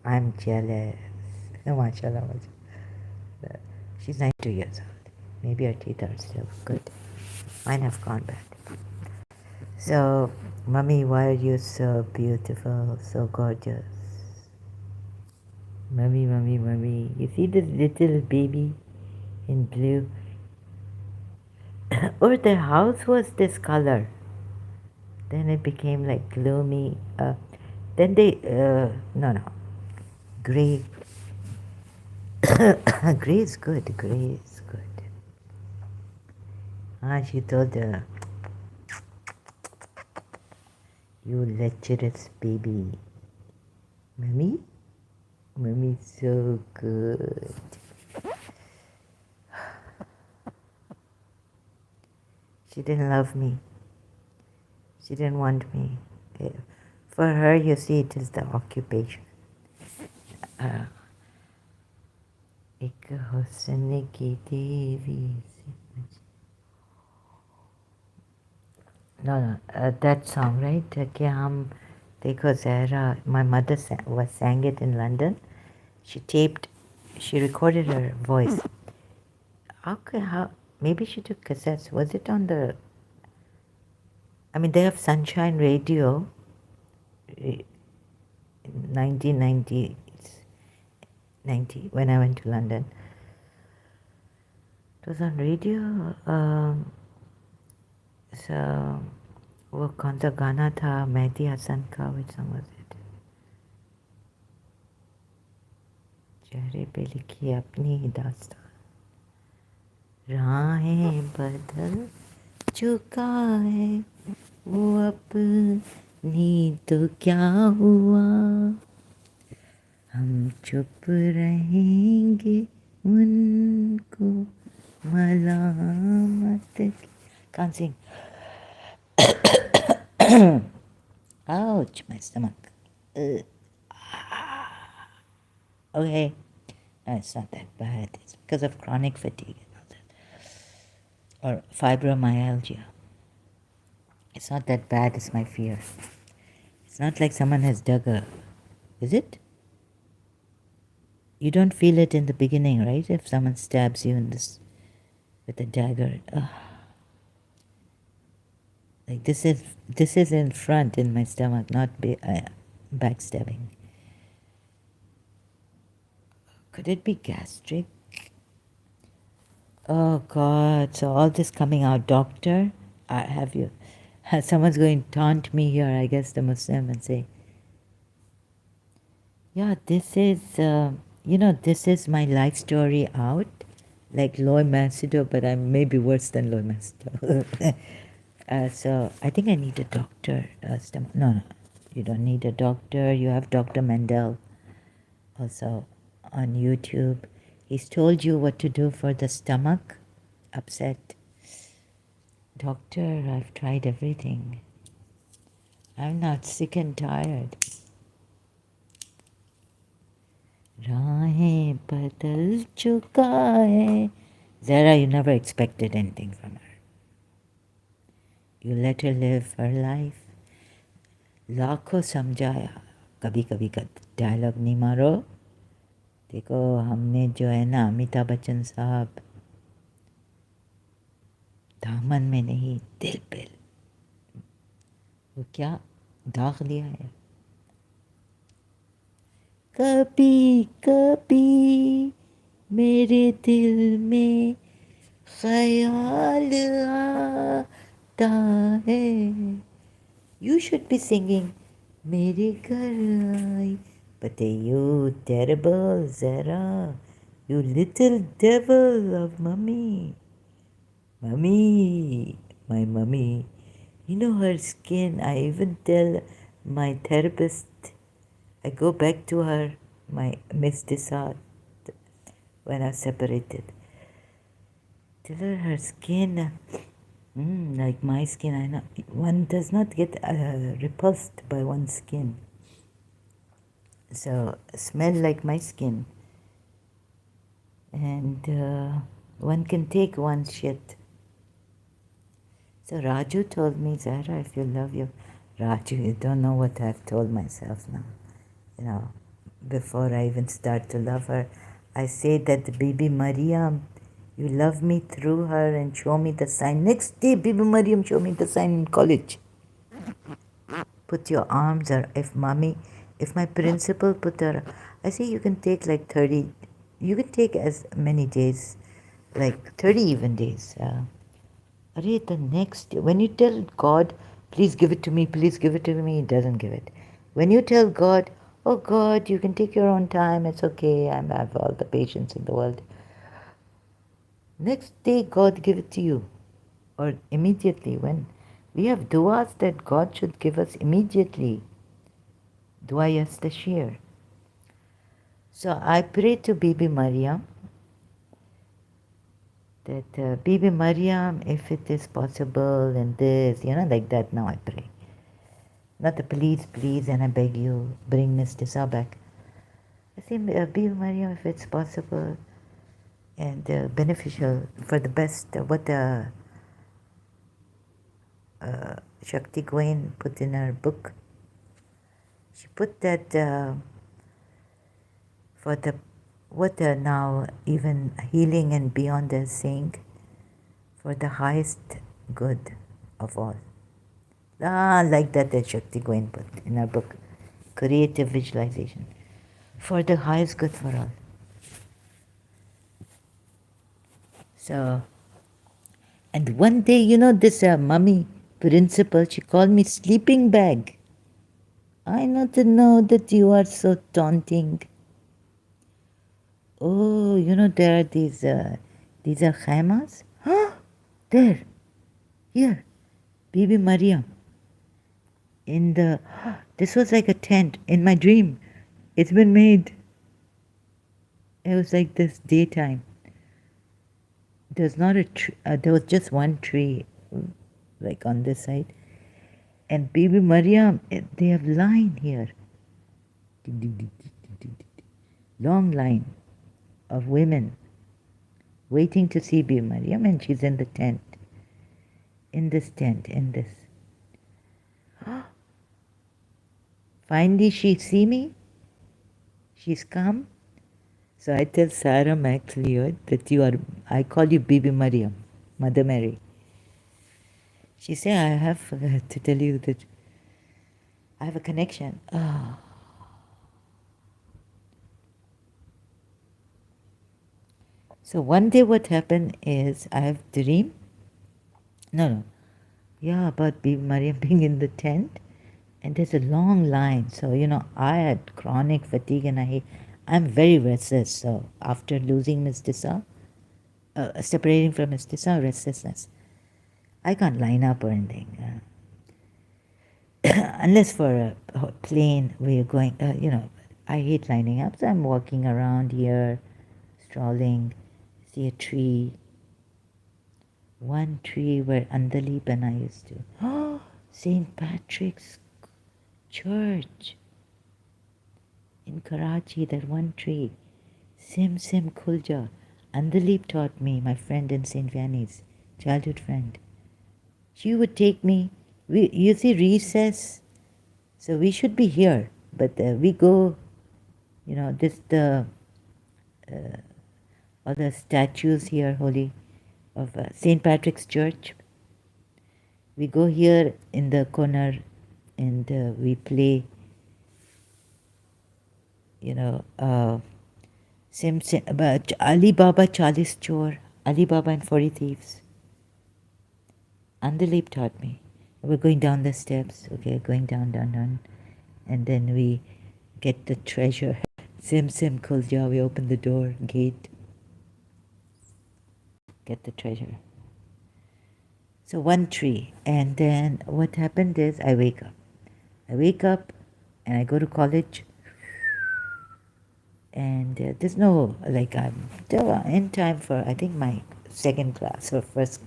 I'm jealous. MashaAllah. She's 92 years old. Maybe her teeth are still good. Mine have gone bad. So, mommy, why are you so beautiful, so gorgeous? Mommy. You see this little baby in blue? Or the house was this color. Then it became like gloomy. Then they, no, gray. Gray is good. Gray is good. She told her, you lecherous baby. Mommy? Mommy's so good. She didn't love me. She didn't want me. For her, you see, it is the occupation. एक हुस्न की देवी सी. No, that song, right? कि हम देखो Zahra, my mother sang it in London. She recorded her voice. How, maybe she took cassettes. Was it on the, I mean, they have Sunshine Radio, 1990, when I went to London. It was on radio. So, वो कौन सा गाना था मेहदी हसन का? Which song was it? चेहरे पे लिखी अपनी ही दास्तान. राहें बदल चुका है वो अपनी तो क्या हुआ, हम चुप रहेंगे उनको मलामत. Can't sing. Ouch, my stomach. Okay. No, it's not that bad. It's because of chronic fatigue and all that. Or fibromyalgia. It's not that bad, it's my fear. It's not like someone has dug a... Is it? You don't feel it in the beginning, right? If someone stabs you in this with a dagger. Like this is in front in my stomach, not backstabbing. Could it be gastric? Oh God! So all this coming out, doctor. Have you? Someone's going to taunt me here. I guess the Muslim and say, "Yeah, this is this is my life story out, like Loy Macedo, but I'm maybe worse than Loy Macedo." So I think I need a doctor. No, you don't need a doctor. You have Dr. Mendel also on YouTube. He's told you what to do for the stomach upset. Doctor, I've tried everything. I'm not sick and tired. राहें बदल चुका है. Zara, you never expected anything from her. You let her live her life. लाखों समझाया, कभी कभी का dialogue नहीं मारो. देखो हमने जो है ना अमिताभ बच्चन साहब, दामन में नहीं दिल पे वो क्या दाग लिया है. कभी कभी मेरे दिल में ख्याल आता है. You should be singing मेरे घर आई. But you terrible Zara, you little devil of mummy. Mummy, my mummy. You know her skin. I even tell my therapist, I go back to her, my Miss Desart, when I separated. Tell her skin, like my skin, I know. One does not get repulsed by one's skin. So, smell like my skin. And one can take one's shit. So Raju told me, Zahra, if you love your... Raju, you don't know what I've told myself now. Before I even start to love her, I say that the Bibi Mariam, you love me through her and show me the sign. Next day, Bibi Mariam show me the sign in college. Put your arms, or if my principal put her, I say you can take like 30, you can take as many days, like 30 even days. The next day, when you tell God, please give it to me, please give it to me, he doesn't give it. When you tell God, oh God, you can take your own time, it's okay, I have all the patience in the world. Next day, God give it to you, or immediately. When we have du'as that God should give us immediately, dua yastashir. So I pray to Bibi Maryam that Bibi Maryam, if it is possible, and this, like that. Now I pray. Not the please, and I beg you, bring Miss Tisa back. I say, Bibi Maryam, if it's possible and beneficial for the best, what Shakti Gwain put in her book. She put that for the what now even healing and beyond is saying, for the highest good of all. Like that Shakti Gwain put in her book, Creative Visualization. For the highest good for all. So, and one day, this mummy principal, she called me sleeping bag. I not to know that you are so taunting. Oh, there are these are khaimas. There, here, Bibi Maryam. This was like a tent in my dream. It's been made. It was like this daytime. There's not a tree, there was just one tree, like on this side. And Bibi Maryam, they have line here. Long line of women waiting to see Bibi Maryam, and she's in the tent. In this tent, in this. Finally, she see me. She's come. So I tell Sarah Max Leo that I call you Bibi Maryam, Mother Mary. She said, I have to tell you that I have a connection. So one day what happened is I have dream. About Bibi Maryam being in the tent. And there's a long line. So, I had chronic fatigue and I'm very restless. So after losing Miss Tissa, separating from Miss Tissa, restlessness. I can't line up or anything. Unless for a plane where you're going, I hate lining up. So I'm walking around here, strolling, see a tree. One tree where Andalip and I used to. St. Patrick's Church in Karachi, that one tree. Sim Kulja. Andalip taught me, my friend in St. Vianney's, childhood friend. She would take me. You see recess, so we should be here, but we go, all the statues here, holy, of St. Patrick's Church. We go here in the corner and we play, about Ali Baba Chalis Chor, Ali Baba and 40 Thieves. Andalip taught me. We're going down the steps, okay, going down, and then we get the treasure. Sim Kulja, we open the door, gate, get the treasure. So one tree, and then what happened is I wake up and I go to college, and there's no, I'm still in time for, I think, my second class or first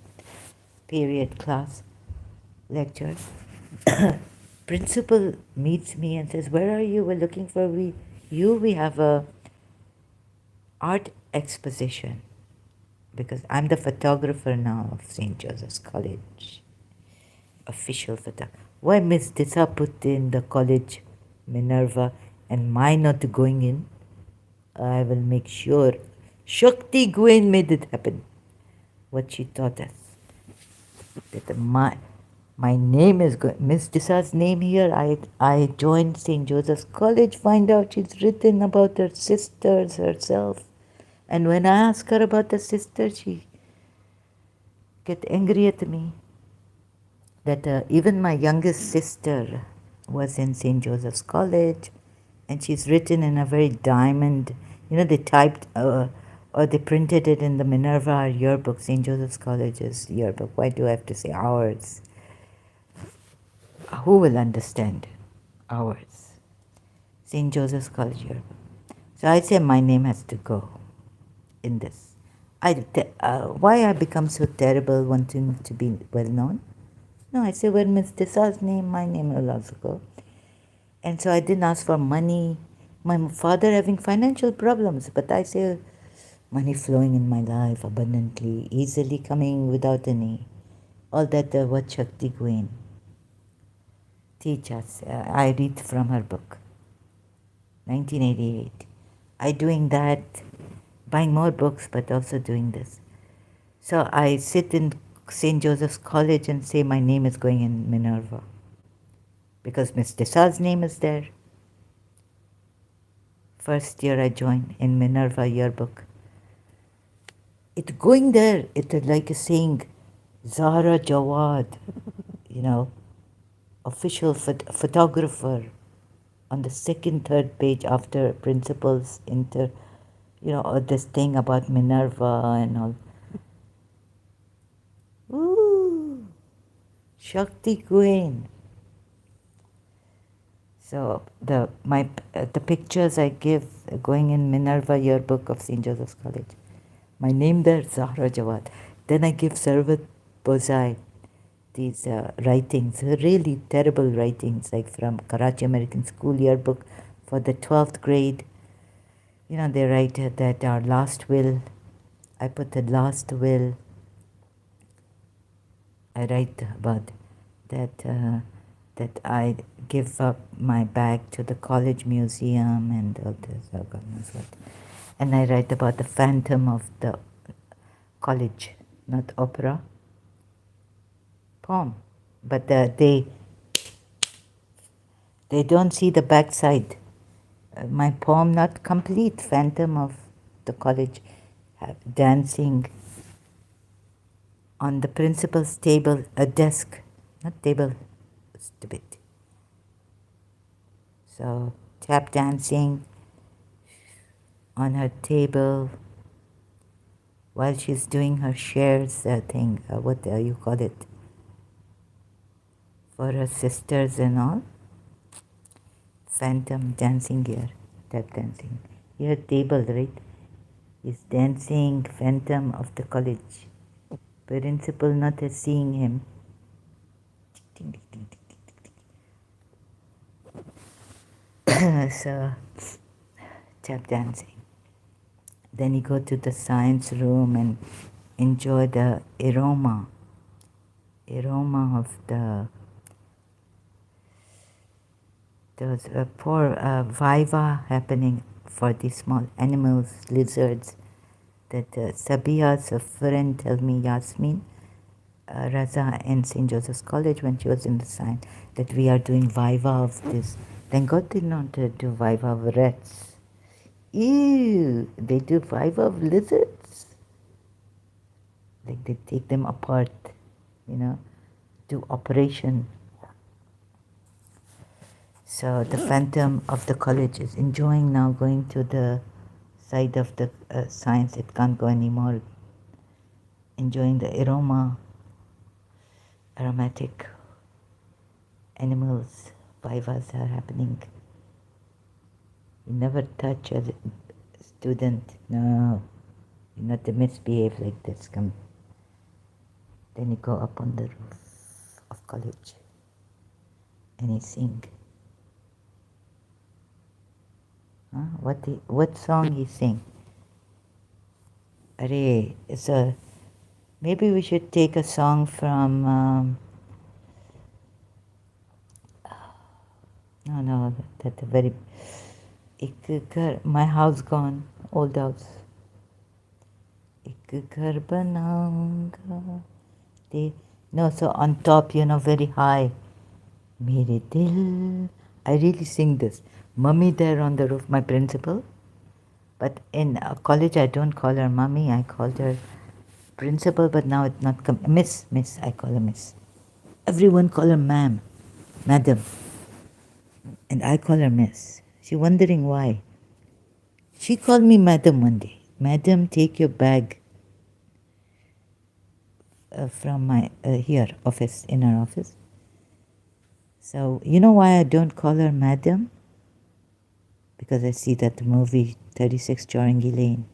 period class lecture. Principal meets me and says, where are you? We're looking for you. We have a art exposition, because I'm the photographer now of St. Joseph's College. Official photographer. Why Miss Disa put in the college Minerva and mine not going in? I will make sure Shakti Gwen made it happen. What she taught us. That my name is good. Miss Disa's name here. I joined St. Joseph's College, find out she's written about her sisters herself. And when I ask her about the sister, she get angry at me. that even my youngest sister was in St. Joseph's College, and she's written in a very diamond, they typed or they printed it in the Minerva yearbook, St. Joseph's College's yearbook. Why do I have to say ours? Who will understand ours? St. Joseph's College yearbook. So I say my name has to go in this. Why I become so terrible wanting to be well known? No, I say, well, Miss Tissa's name, my name will also go. And so I didn't ask for money. My father having financial problems, but I say money flowing in my life abundantly, easily coming without any. All that what Shakti Gwen teach us. I read from her book, 1988. I doing that, buying more books, but also doing this. So I sit in St. Joseph's College and say my name is going in Minerva because Miss Tissa's name is there. First year I joined in Minerva yearbook. It going there, it's like saying Zahra Jawad, official photographer on the second, third page after principals this thing about Minerva and all. Ooh, Shakti Queen. So the pictures I give going in Minerva yearbook of St. Joseph's College. My name there, Zahra Jawad. Then I give Sarvat Bozai these writings, really terrible writings, like from Karachi American School yearbook for the 12th grade. They write that our last will, I put the last will, I write about that I give up my bag to the college museum and all this, oh God knows what. And I write about the phantom of the college, not opera, poem. But they don't see the backside. My poem not complete, phantom of the college, dancing on the principal's table, a desk, not table, stupid. So tap dancing on her table while she's doing her shares thing, what you call it, for her sisters and all. Phantom dancing here, tap dancing. Here table, right? He's dancing, phantom of the college. Principal not seeing him. So, tap dancing. Then you go to the science room and enjoy the aroma of there's a poor viva happening for these small animals, lizards, that Sabiha's friend tell me, Yasmin, Raza in St. Joseph's College when she was in the science, that we are doing viva of this. Thank God they not do viva of rats. Ew, they do viva of lizards. Like they take them apart, do operation. So the phantom of the college is enjoying now going to the side of the science. It can't go anymore. Enjoying the aromatic animals, vivas are happening. You never touch a student. No, you not to misbehave like this. Come. Then you go up on the roof of college and you sing. Huh? What song he sing? Arey, maybe we should take a song from. No, that's a very. My house gone, old house. एक घर बनाऊंगा. No, so on top, very high. Mere dil. I really sing this. Mummy there on the roof, my principal. But in college, I don't call her mummy. I called her principal, but now it's not Miss. I call her Miss. Everyone call her ma'am, madam, and I call her miss. She wondering why. She called me madam one day. Madam, take your bag from my here office, in our office. So you know why I don't call her madam? Because I see that the movie 36 Jorangi Lane,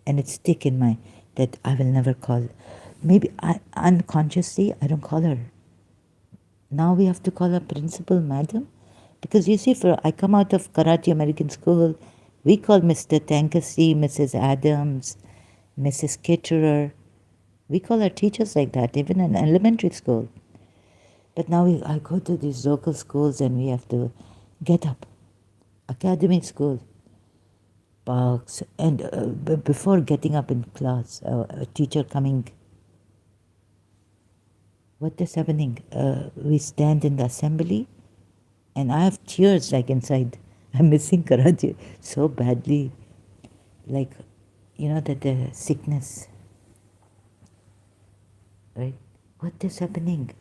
and it's stick in my that I will never call. Maybe unconsciously I don't call her. Now we have to call her principal madam, because you see, for I come out of Karachi American School, we call Mr. Tankasi, Mrs. Adams, Mrs. Kitterer. We call our teachers like that, even in elementary school. But now I go to these local schools and we have to get up. Academy school, parks, and before getting up in class, a teacher coming. What is happening? We stand in the assembly, and I have tears like inside. I'm missing Karachi so badly. Like, that the sickness, right? What is happening?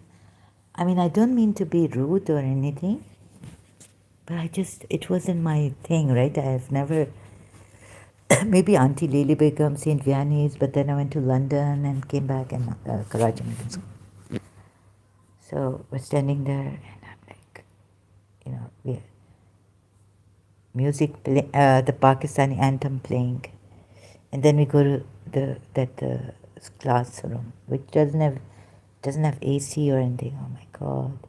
I mean, I don't mean to be rude or anything, but it wasn't my thing, right? I have never, maybe Auntie Lily Begum, St. Vianney's, but then I went to London and came back and Karachi American School. So we're standing there and I'm like, we music, the Pakistani anthem playing. And then we go to that classroom, which doesn't have AC or anything. Oh my God!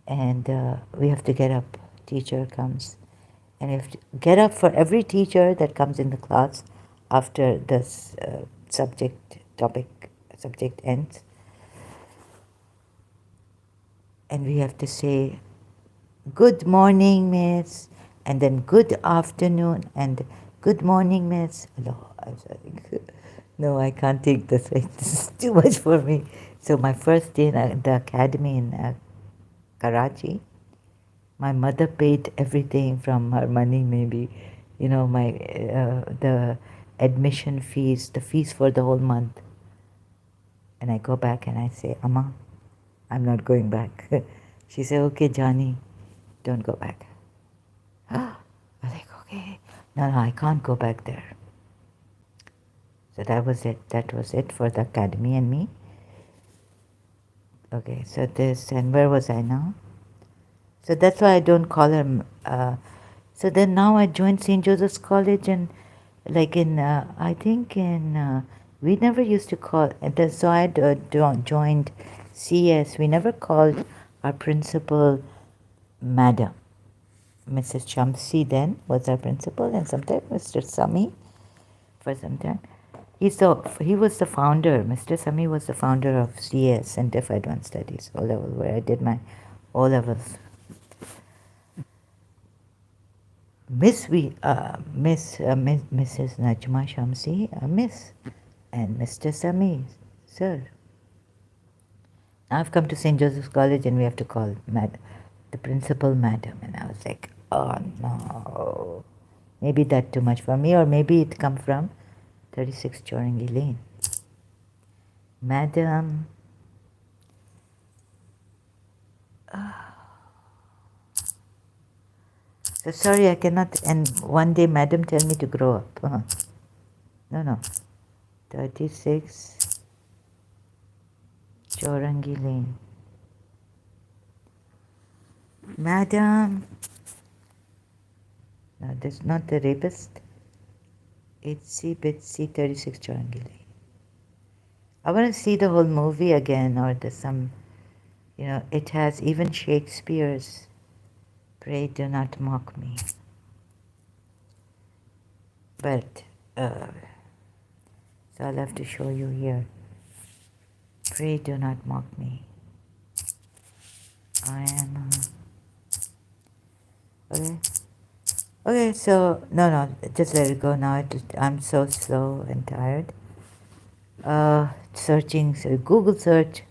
And we have to get up. Teacher comes, and we have to get up for every teacher that comes in the class after this subject ends, and we have to say, "Good morning, Miss," and then "Good afternoon," and "Good morning, Miss." Hello, I was like, no, I can't take this. This is too much for me. So my first day in the academy in Karachi, my mother paid everything from her money, maybe, my the admission fees, the fees for the whole month. And I go back and I say, Amma, I'm not going back. She said, okay, Johnny, don't go back. I was like, okay. No, I can't go back there. So that was it. That was it for the academy and me. Okay, so and where was I now? So that's why I don't call her. So then now I joined St. Joseph's College, and like I think we never used to call, so I joined CS. We never called our principal Madam. Mrs. Shamsi then was our principal, and sometimes Mr. Sami for some time. He was the founder. Mr. Sami was the founder of CS, Center for Advanced Studies, O level, where I did my O levels. Mrs. Najma Shamsi, Miss, and Mr. Sami, sir. Now I've come to St. Joseph's College and we have to call the principal Madam, and I was like, oh no, maybe that too much for me, or maybe it come from 36 Jorangi Lane. Madam. So sorry, I cannot, and one day Madam tell me to grow up. No. 36 Jorangi Lane. Madam. No, this is not the rapist. Itsy Bitsy 36 Jorangi Lane. I want to see the whole movie again, or it has even Shakespeare's "Pray do not mock me." But, so I'll have to show you here. Pray do not mock me. I am, okay. Okay, so, no, just let it go now. I'm so slow and tired. Searching, so Google search.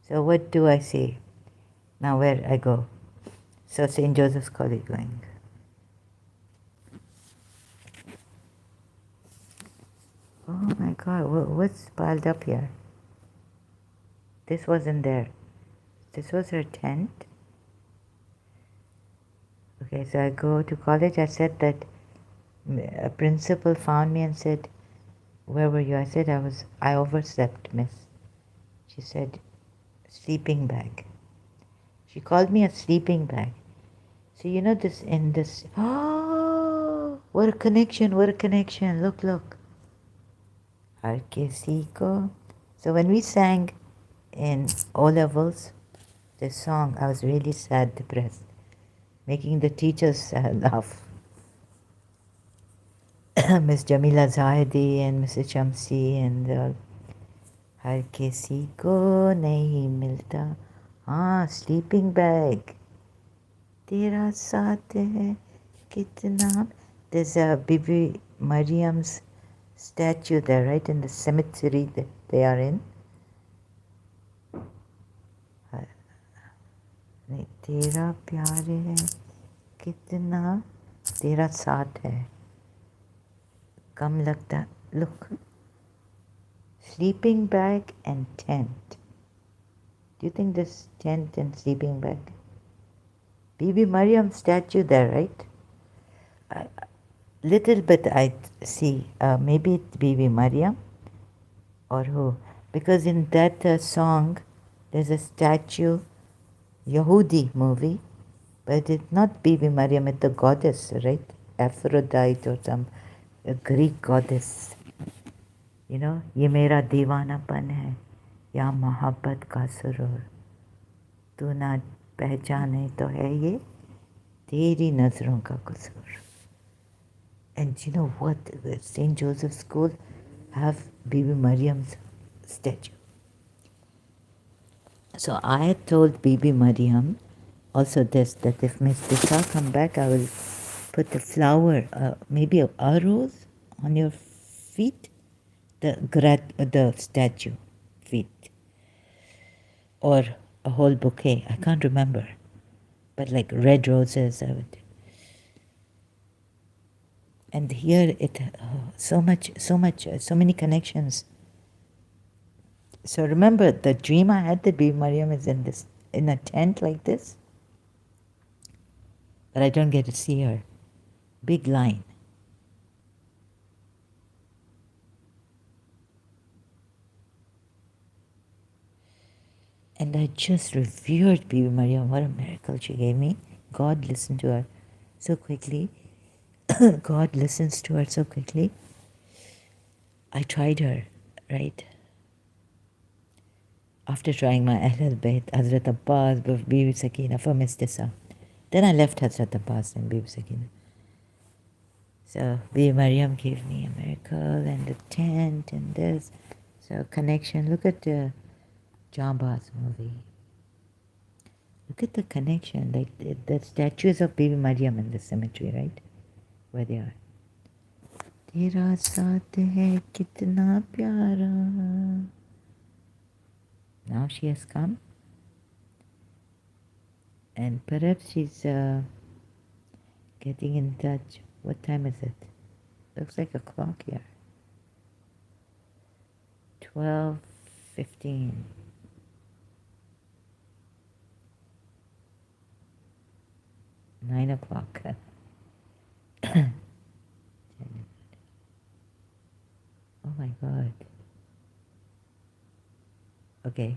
So what do I see? Now where I go? So St. Joseph's College going. Oh my God, what's piled up here? This wasn't there. This was her tent. Okay, so I go to college. I said that a principal found me and said, "Where were you?" I said, I overslept, miss." She said, "Sleeping bag." She called me a sleeping bag. So you know this in this, oh, what a connection, what a connection. Look, look. Har kisi ko. So when we sang in O levels, this song, I was really sad, depressed, making the teachers laugh. Miss Jamila Zahidi and Mrs. Shamsi and Har kisi ko nahi milta. Ah, sleeping bag. Tera saath hai kitna. There's a Bibi Mariam's statue there, right, in the cemetery that they are in. नहीं, तेरा प्यार है कितना तेरा साथ है कम लगता. Look, sleeping bag and tent. Do you think this tent and sleeping bag? Bibi Mariam statue there, right? Little bit I see. Maybe it's Bibi Mariam or who? Because in that song, there's a statue, Yehudi movie, but it's not Bibi Mariam, it's the goddess, right? Aphrodite or some Greek goddess. You know, ये मेरा दीवानापन है या मोहब्बत का सुरूर तू ना पहचाने तो है ये तेरी नजरों का कसूर. And you know what? The St. Joseph's School have Bibi Mariam's statue. So I had told Bibi Mariam also this, that if Miss Disha come back, I will put the flower, maybe a rose on your feet, the statue feet, or a whole bouquet. I can't remember, but like red roses, I would. And here so many connections. So remember, the dream I had that Bibi Mariam is in a tent like this, but I don't get to see her. Big line. And I just revered Bibi Mariam. What a miracle she gave me. God listened to her so quickly. God listens to her so quickly. I tried her, right? After trying my Ahlul Bayt, Hazrat Abbas, Bibi Sakina for Miss Tissa. Then I left Hazrat Abbas and Bibi Sakina. So Bibi Mariam gave me a miracle and the tent and this. So connection. Look at the Jambas movie. Look at the connection. Like the statues of Bibi Mariam in the cemetery, right? Where they are. Tera saath hai kitna pyara. Now she has come. And perhaps she's getting in touch. What time is it? Looks like a clock here. 12:15. Nine o'clock. Oh my God. Okay.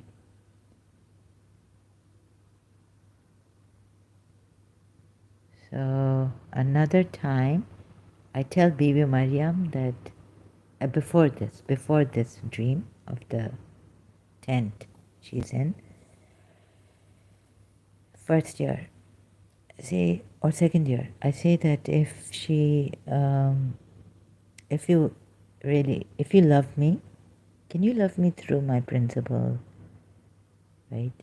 So another time, I tell Bibi Mariam that before this dream of the tent she's in, first year, or second year, I say that if you love me, can you love me through my principle, right?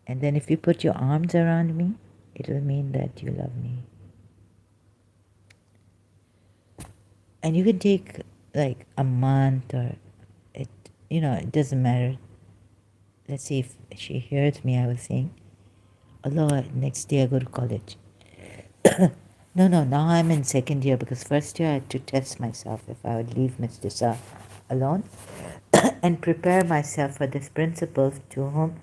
And then if you put your arms around me, it will mean that you love me. And you can take like a month or it doesn't matter. Let's see if she hears me. I was saying, Allah, next day I go to college. No, now I'm in second year because first year I had to test myself if I would leave Miss Disa alone and prepare myself for this principal to whom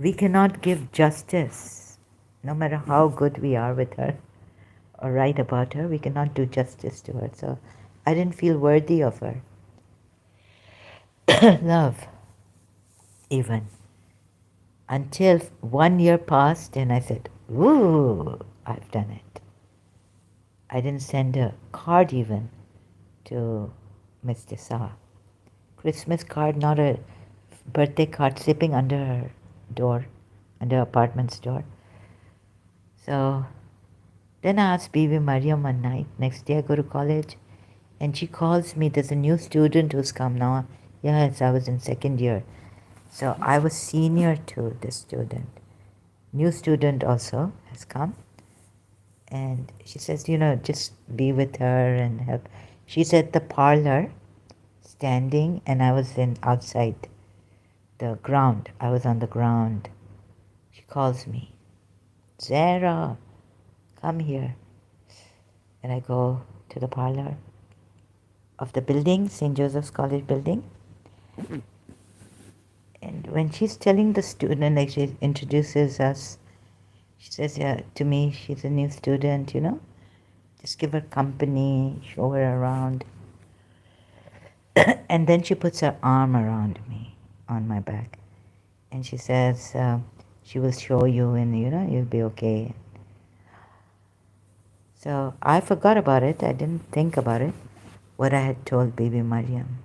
we cannot give justice, no matter how good we are with her or write about her, we cannot do justice to her. So I didn't feel worthy of her love, even. Until 1 year passed and I said, ooh, I've done it. I didn't send a card even to Miss Desa. Christmas card, not a birthday card, slipping under her door, under her apartment's door. So then I asked Bibi Mariam one night, next day I go to college, and she calls me, there's a new student who's come now. Yes, I was in second year. So I was senior to the student. New student also has come. And she says, just be with her and help. She's at the parlor, standing, and I was outside the ground. I was on the ground. She calls me, Zara, come here. And I go to the parlor of the building, St. Joseph's College building. And when she's telling the student, like she introduces us, she says, yeah, to me, she's a new student, just give her company, show her around. And then she puts her arm around me on my back. And she says, she will show you and, you'll be okay. So I forgot about it. I didn't think about it, what I had told Bibi Mariam.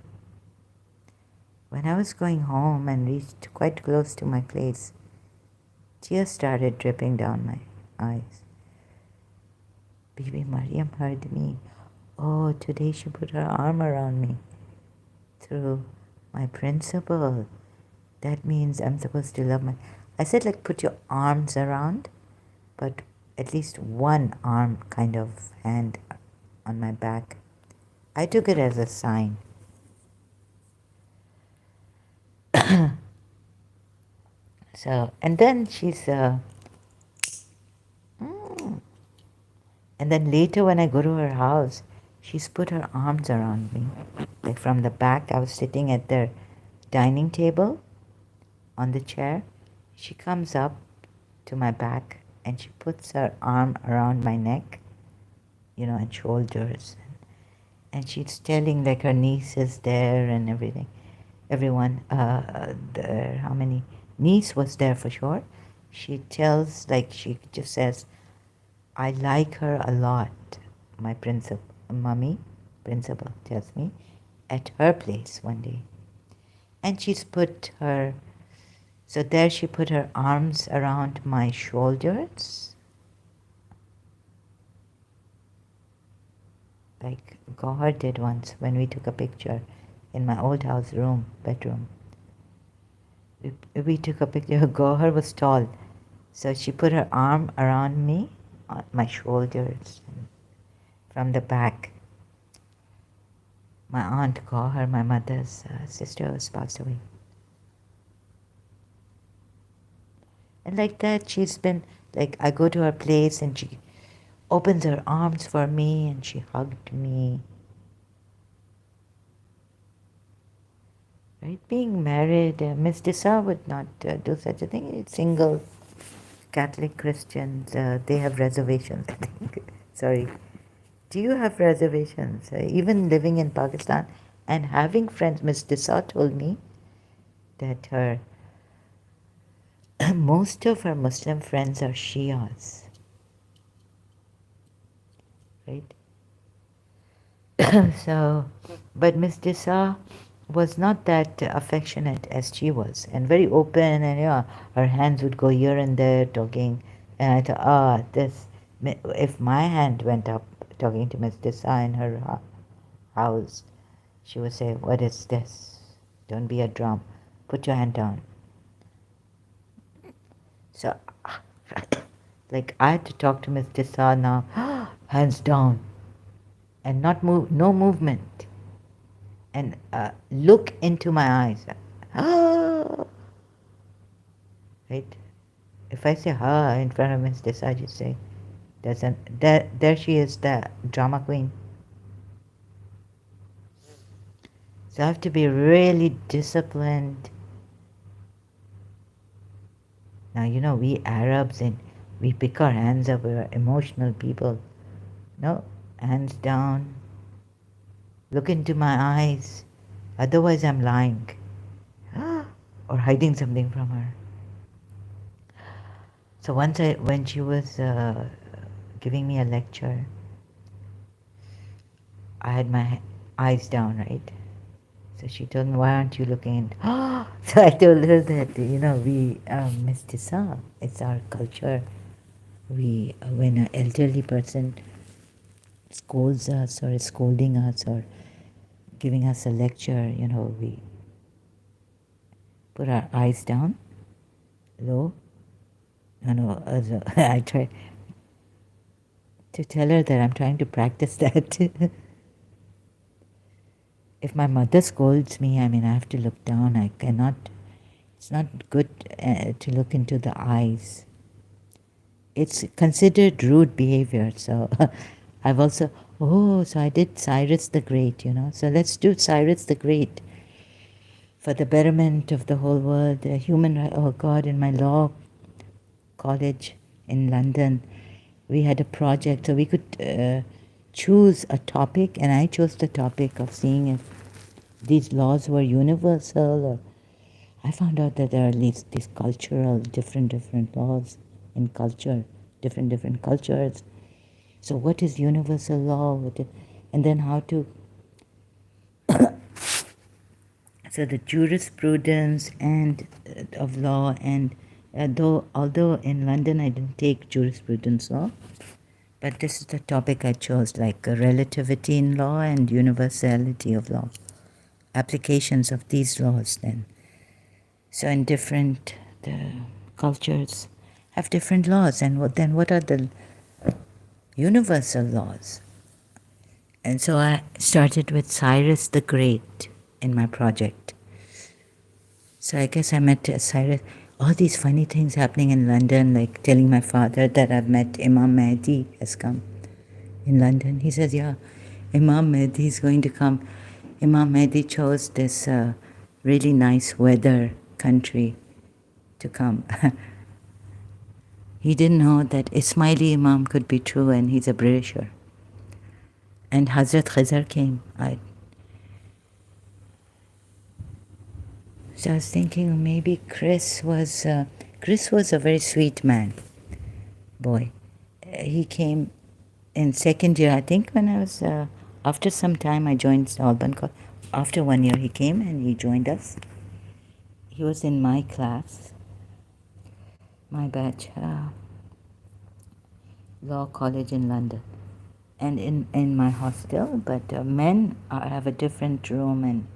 When I was going home and reached quite close to my place, tears started dripping down my eyes. Bibi Mariam heard me. Oh, today she put her arm around me. Through my principal. That means I'm supposed to love my... I said, like, put your arms around, but at least one arm kind of hand on my back. I took it as a sign. So, and then she's... And then later when I go to her house, she's put her arms around me. Like from the back, I was sitting at the dining table on the chair. She comes up to my back and she puts her arm around my neck, and shoulders. And she's telling, like, her niece is there and everything. Everyone, how many? Niece was there for sure. She tells, like, she just says, I like her a lot. My principal tells me, at her place one day. And she's put her, so there she put her arms around my shoulders, like Gohar did once when we took a picture in my old house bedroom. We took a picture. Gohar was tall, so she put her arm around me, on my shoulders, from the back. My aunt Gohar, my mother's sister, was passed away. And like that, she's been, like, I go to her place and she opens her arms for me and she hugged me. Right? Being married, Miss Desa would not do such a thing. It's single Catholic Christians, they have reservations, I think. Sorry. Do you have reservations? Even living in Pakistan and having friends, Miss Desa told me that her most of her Muslim friends are Shias. Right? So, but Miss Desa was not that affectionate as she was, and very open, and her hands would go here and there talking. And I thought, if my hand went up talking to Miss Desa in her house, she would say, what is this? Don't be a drum. Put your hand down. So, like, I had to talk to Miss Desa now, hands down, and not move, no movement. And look into my eyes. Right? If I say in front of Miss Desa, I just say, there she is, the drama queen. So I have to be really disciplined Now, we Arabs, and we pick our hands up. We're emotional people. No, hands down, look into my eyes. Otherwise, I'm lying or hiding something from her. So once when she was giving me a lecture, I had my eyes down, right? So she told me, why aren't you looking? So I told her that, we messed this up. It's our culture. When an elderly person scolds us or is scolding us or giving us a lecture, we put our eyes down, low. I try to tell her that I'm trying to practice that. If my mother scolds me, I have to look down. I cannot, it's not good to look into the eyes. It's considered rude behavior. So I've also, so I did Cyrus the Great, So let's do Cyrus the Great for the betterment of the whole world. Oh God, in my law college in London, we had a project, so we could choose a topic, and I chose the topic of seeing if these laws were universal. Or I found out that there are these cultural different laws in culture, different cultures. So what is universal law? And then how to so the jurisprudence and of law, and although in London I didn't take jurisprudence law, but this is the topic I chose, like relativity in law and universality of law, applications of these laws then. So in different cultures have different laws, and what are the universal laws? And so I started with Cyrus the Great in my project. So I guess I met Cyrus. All these funny things happening in London, like telling my father that I've met Imam Mahdi has come in London. He says, yeah, Imam Mahdi is going to come. Imam Mahdi chose this really nice weather country to come. He didn't know that Ismaili Imam could be true, and he's a Britisher. And Hazrat Khizr came. So I was thinking maybe Chris was a very sweet man, boy. He came in second year, I think, when I was, after some time I joined Alban College. After 1 year he came and he joined us. He was in my class, my batch, law college in London, and in my hostel, but men have a different room, and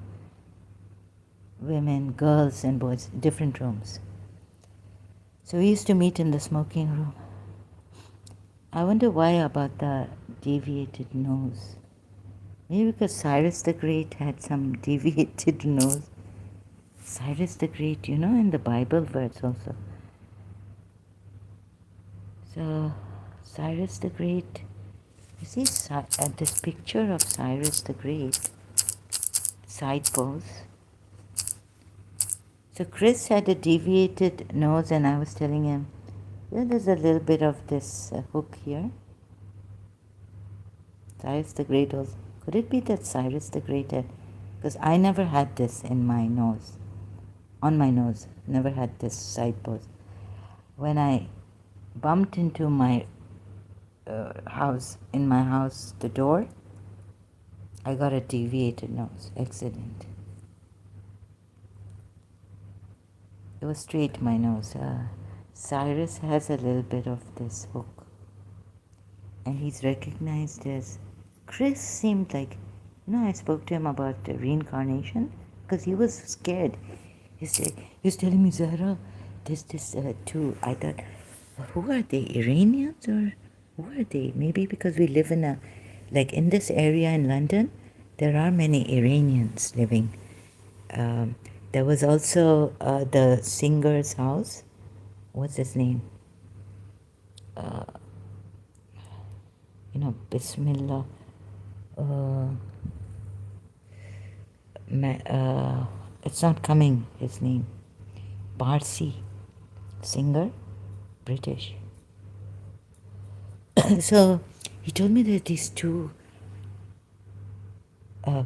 women, girls and boys, different rooms. So we used to meet in the smoking room. I wonder why about the deviated nose. Maybe because Cyrus the Great had some deviated nose. Cyrus the Great, in the Bible verse also. So Cyrus the Great, you see this picture of Cyrus the Great, side pose. So Chris had a deviated nose, and I was telling him, there's a little bit of this hook here. Cyrus the Great also. Could it be that Cyrus the Great had? Because I never had this in my nose. On my nose. Never had this side pose. When I bumped into my house, the door, I got a deviated nose. Accident. It was straight, my nose. Cyrus has a little bit of this hook. And he's recognized as... Chris seemed like... I spoke to him about reincarnation because he was scared. He was telling me, Zahra, there's this two... I thought, who are they? Iranians or who are they? Maybe because we live in in this area in London, there are many Iranians living. There was also the singer's house. What's his name? Bismillah. It's not coming, his name. Parsi. singer, British. So he told me that these two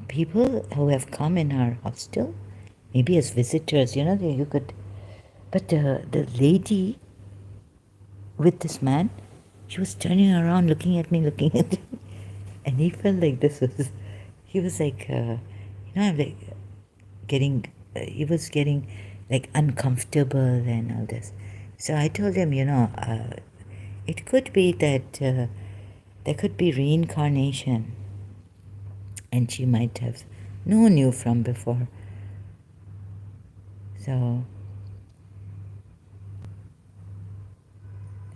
people who have come in our hostel, maybe as visitors, you could. But the lady with this man, she was turning around, looking at me, looking at me, and he felt like this was. He was like, I'm like getting. He was getting like uncomfortable and all this. So I told him, it could be that there could be reincarnation, and she might have known you from before. So,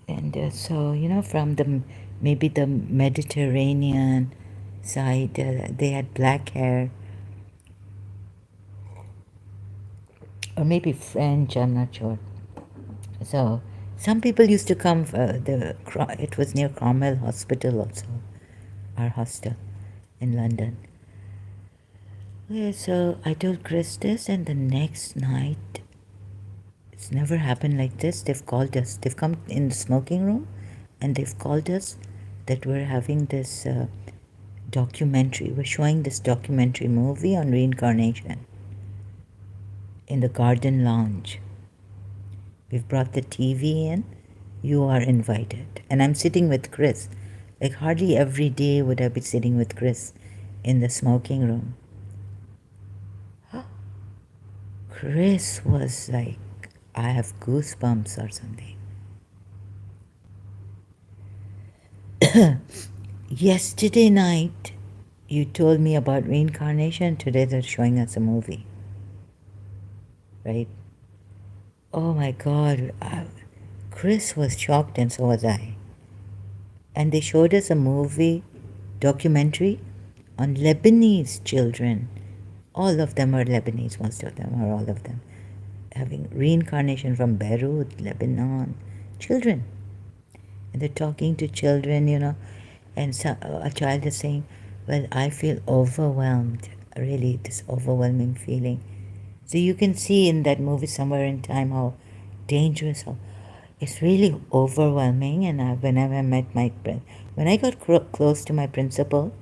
and from maybe the Mediterranean side, they had black hair, or maybe French, I'm not sure. So, some people used to come, it was near Cromwell Hospital also, our hostel in London. Okay, so I told Chris this, and the next night, it's never happened like this. They've called us. They've come in the smoking room and they've called us that we're having this documentary. We're showing this documentary movie on reincarnation in the garden lounge. We've brought the TV in. You are invited. And I'm sitting with Chris. Like hardly every day would I be sitting with Chris in the smoking room. Chris was like, I have goosebumps or something. Yesterday night, you told me about reincarnation. Today they're showing us a movie. Right? Oh my God. Chris was shocked and so was I. And they showed us a movie, documentary, on Lebanese children. All of them are Lebanese, most of them, or all of them. Having reincarnation from Beirut, Lebanon, children. And they're talking to children, and so a child is saying, well, I feel overwhelmed, really, this overwhelming feeling. So you can see in that movie Somewhere in Time how dangerous, it's really overwhelming. And whenever I met when I got close to my principal,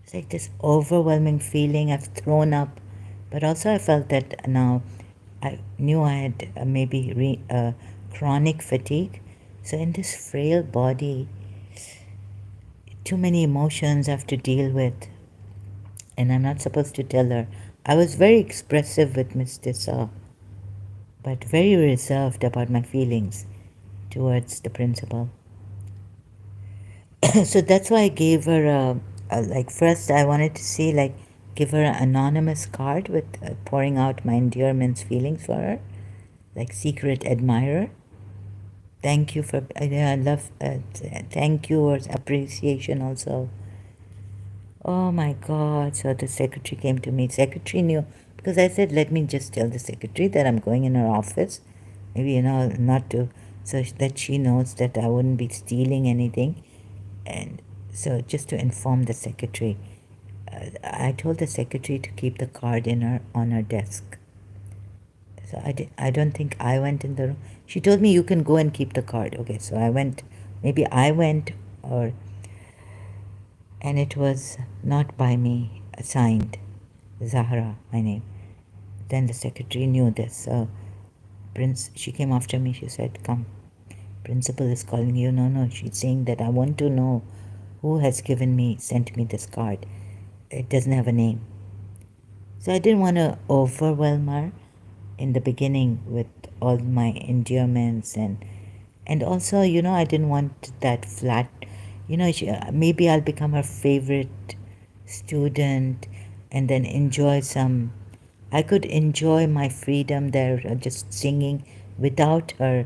it's like this overwhelming feeling. I've thrown up, but also I felt that now I knew I had maybe chronic fatigue. So in this frail body, too many emotions I have to deal with, and I'm not supposed to tell her. I was very expressive with Miss Tissa, but very reserved about my feelings towards the principal. So that's why I gave her first I wanted to see, give her an anonymous card with pouring out my endearments feelings for her, like secret admirer. Thank you for, I love, thank you or appreciation also. Oh my God. So the secretary came to me. Secretary knew, because I said, let me just tell the secretary that I'm going in her office. Maybe, not to, so that she knows that I wouldn't be stealing anything. And so just to inform the secretary, I told the secretary to keep the card on her desk. So I don't think I went in the room. She told me you can go and keep the card. Okay, so I went, and it was not by me, signed, Zahra, my name. Then the secretary knew this. She came after me, she said, come, principal is calling you. No, she's saying that I want to know who has sent me this card. It doesn't have a name. So I didn't want to overwhelm her in the beginning with all my endearments, and also, I didn't want that flat, maybe I'll become her favorite student and then I could enjoy my freedom there, just singing without her.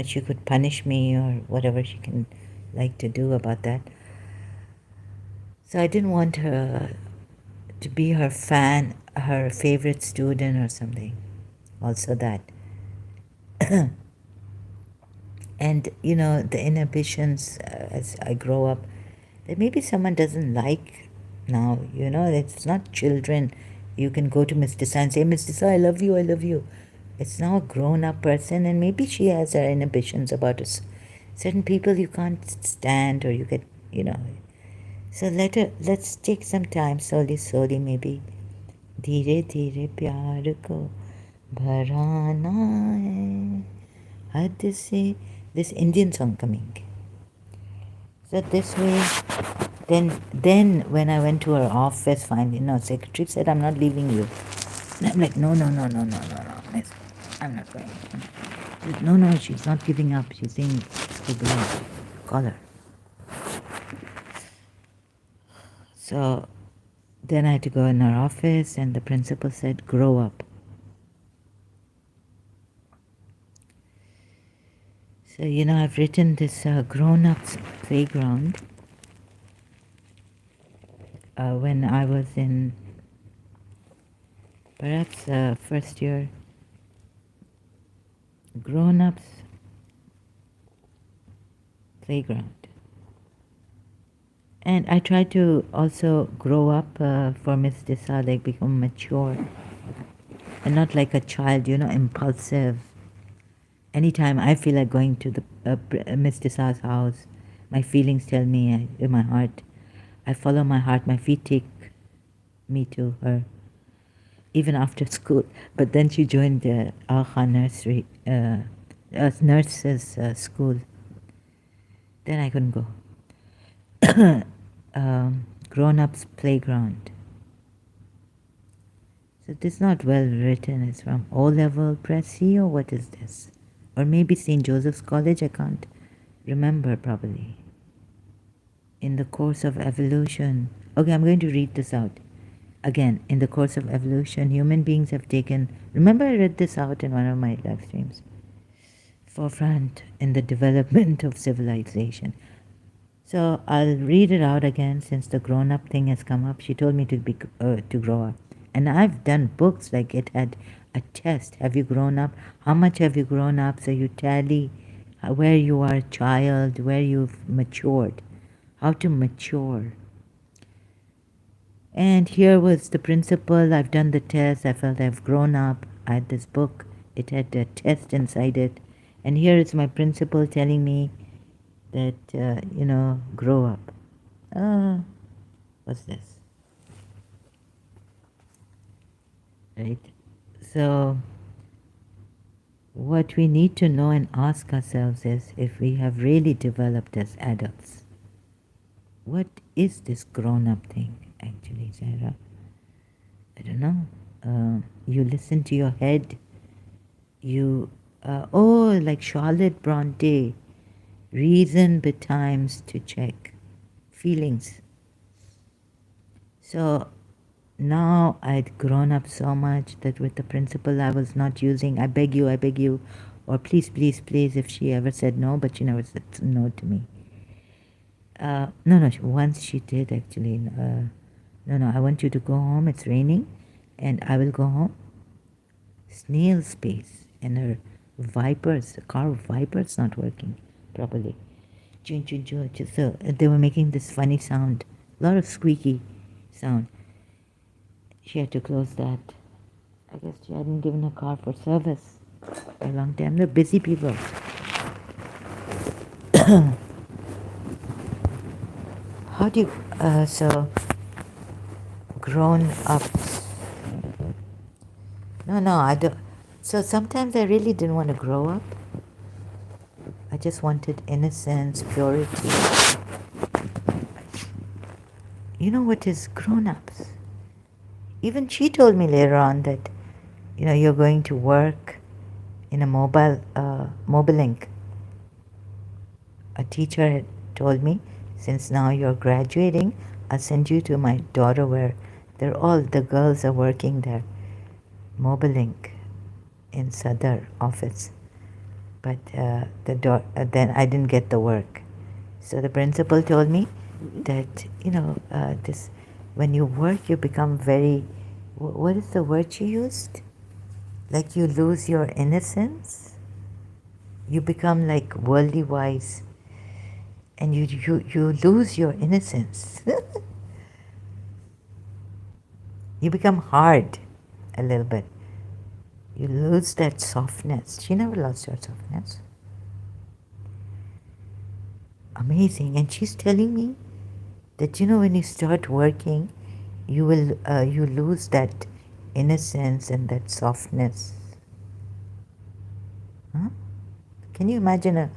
She could punish me or whatever she can like to do about that. So I didn't want her to be her fan, her favorite student or something. Also that. And, the inhibitions as I grow up, that maybe someone doesn't like now, it's not children. You can go to Mr. Sa and say, Mr. Sa, I love you. It's now a grown-up person, and maybe she has her inhibitions about certain people you can't stand, or you get, you know. So let's take some time, slowly, maybe. धीरे धीरे प्यार को भराना है हद से. This Indian song coming. So this way, then when I went to her office, finally, no, secretary said, I'm not leaving you. And I'm like, no, miss, I'm not going. She said, no, she's not giving up. She's saying to belong. Call her. So then I had to go in her office, and the principal said, grow up. So, I've written this grown-ups playground when I was in perhaps first year. Grown-ups playground. And I try to also grow up for Miss Desa, like become mature and not like a child, impulsive. Anytime I feel like going to the Miss Desa's house, my feelings tell me in my heart, I follow my heart, my feet take me to her, even after school. But then she joined the Agha nursery, nurses school. Then I couldn't go. Grown-ups playground. So this is not well written. It's from O-level Press C, or what is this? Or maybe St. Joseph's College, I can't remember properly. In the course of evolution. Okay, I'm going to read this out. Again, in the course of evolution, human beings have taken, remember I read this out in one of my live streams, forefront in the development of civilization. So I'll read it out again since the grown-up thing has come up. She told me to grow up. And I've done books like it had a test. Have you grown up? How much have you grown up? So you tally where you are a child, where you've matured, how to mature. And here was the principle. I've done the test. I felt I've grown up. I had this book. It had a test inside it. And here is my principal telling me that, grow up. What's this? Right? So, what we need to know and ask ourselves is if we have really developed as adults. What is this grown-up thing, actually, Sarah? I don't know. You listen to your head. Like Charlotte Bronte, reason betimes to check feelings. So now I'd grown up so much that with the principal I was not using I beg you, or please, if she ever said no, but she never said no to me. No, once she did actually. No, I want you to go home, it's raining, and I will go home. Snail space, and her the car viper's not working properly. So they were making this funny sound, a lot of squeaky sound. She had to close that. I guess she hadn't given a car for service for a long time. They're busy people. How do you, so, grown ups. No, I don't. So sometimes I really didn't want to grow up. I just wanted innocence, purity. You know what is grown ups? Even she told me later on that, you're going to work in a Mobilink. A teacher had told me, since now you're graduating, I'll send you to my daughter where all the girls are working there. Mobilink in Sadr office. But then I didn't get the work. So the principal told me that, this, when you work, you become very, what is the word she used? Like you lose your innocence. You become like worldly wise. And you lose your innocence. You become hard a little bit. You lose that softness. She never lost her softness. Amazing. And she's telling me that, when you start working, you lose that innocence and that softness. Huh? Can you imagine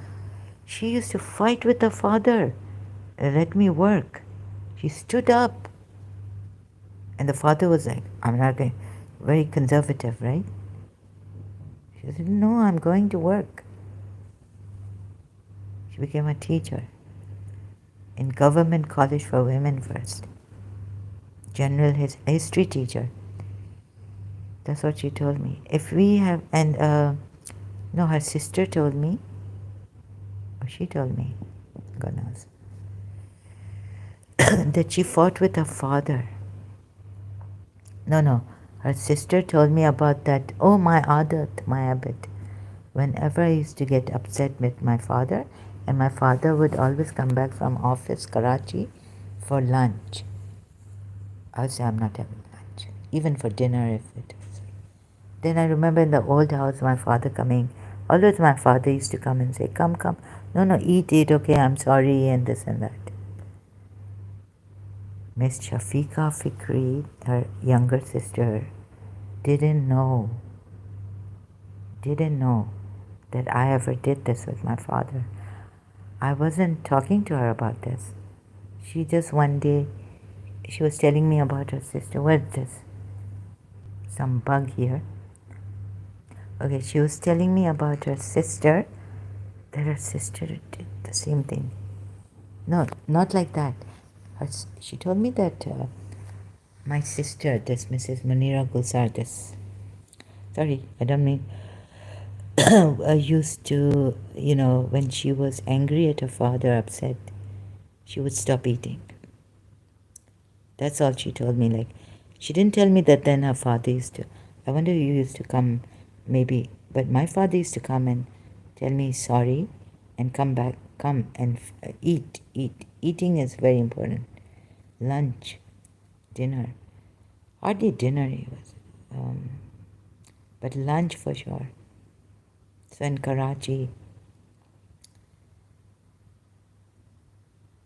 she used to fight with her father. Let me work. She stood up. And the father was like, I'm not going, very conservative, right? She said, no, I'm going to work. She became a teacher in government college for women first. General history teacher. That's what she told me. If we have, and no, her sister told me, or she told me, God knows, that she fought with her father. No, her sister told me about that. Oh, my adat, my habit. Whenever I used to get upset with my father, and my father would always come back from office, Karachi, for lunch. I would say, I'm not having lunch, even for dinner if it is. Then I remember in the old house, my father coming. Always my father used to come and say, come. No, eat, okay, I'm sorry, and this and that. Miss Shafiqa Fikri, her younger sister, didn't know that I ever did this with my father. I wasn't talking to her about this. She just one day, she was telling me about her sister. What's this? Some bug here. Okay, she was telling me about her sister, that her sister did the same thing. No, not like that. She told me that my sister, this Mrs. Munira Gulsar, sorry, I don't mean, used to, when she was angry at her father, upset, she would stop eating. That's all she told me. Like, she didn't tell me that then her father used to. I wonder if you used to come, maybe. But my father used to come and tell me sorry and come and eat. Eating is very important. Lunch, dinner. Hardly dinner he was. But lunch for sure. So in Karachi.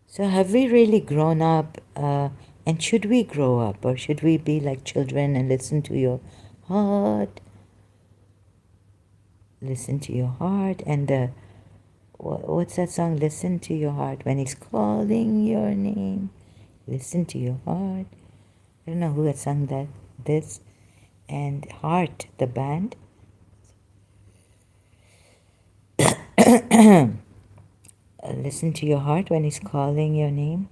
So have we really grown up? And should we grow up? Or should we be like children and listen to your heart? Listen to your heart. And what's that song? Listen to your heart when he's calling your name. Listen to your heart. I don't know who had sung this. And Heart, the band. Listen to your heart when he's calling your name.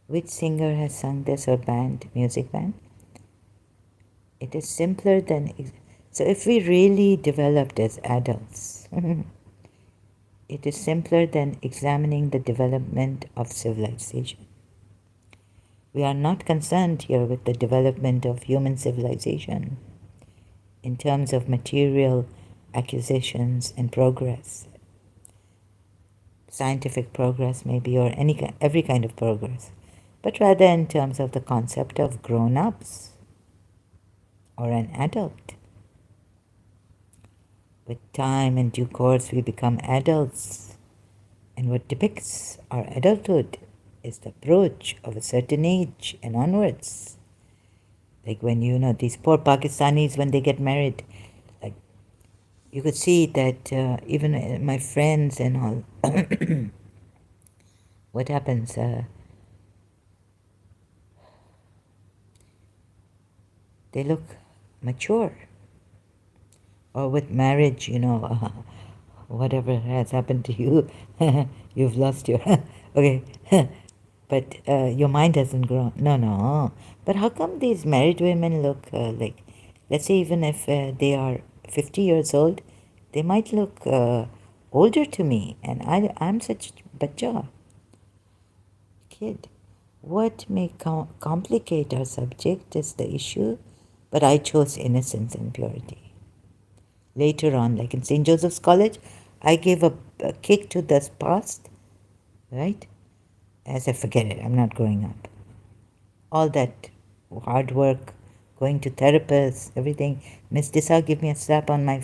Which singer has sung this, or band, music band? It is simpler than... So if we really developed as adults, it is simpler than examining the development of civilization. We are not concerned here with the development of human civilization in terms of material acquisitions and progress, scientific progress maybe, or every kind of progress, but rather in terms of the concept of grown-ups or an adult. With time and due course, we become adults, and what depicts our adulthood is the approach of a certain age and onwards. Like when, these poor Pakistanis, when they get married, like, you could see that even my friends and all, what happens? They look mature. Or with marriage, whatever has happened to you, you've lost your... Okay, but your mind hasn't grown. No. But how come these married women look like... Let's say even if they are 50 years old, they might look older to me. And I'm such a bacha kid. What may complicate our subject is the issue, but I chose innocence and purity. Later on, like in St. Joseph's College, I gave a kick to the past, right? I said, forget it, I'm not growing up. All that hard work, going to therapists, everything. Miss Disa give me a slap on my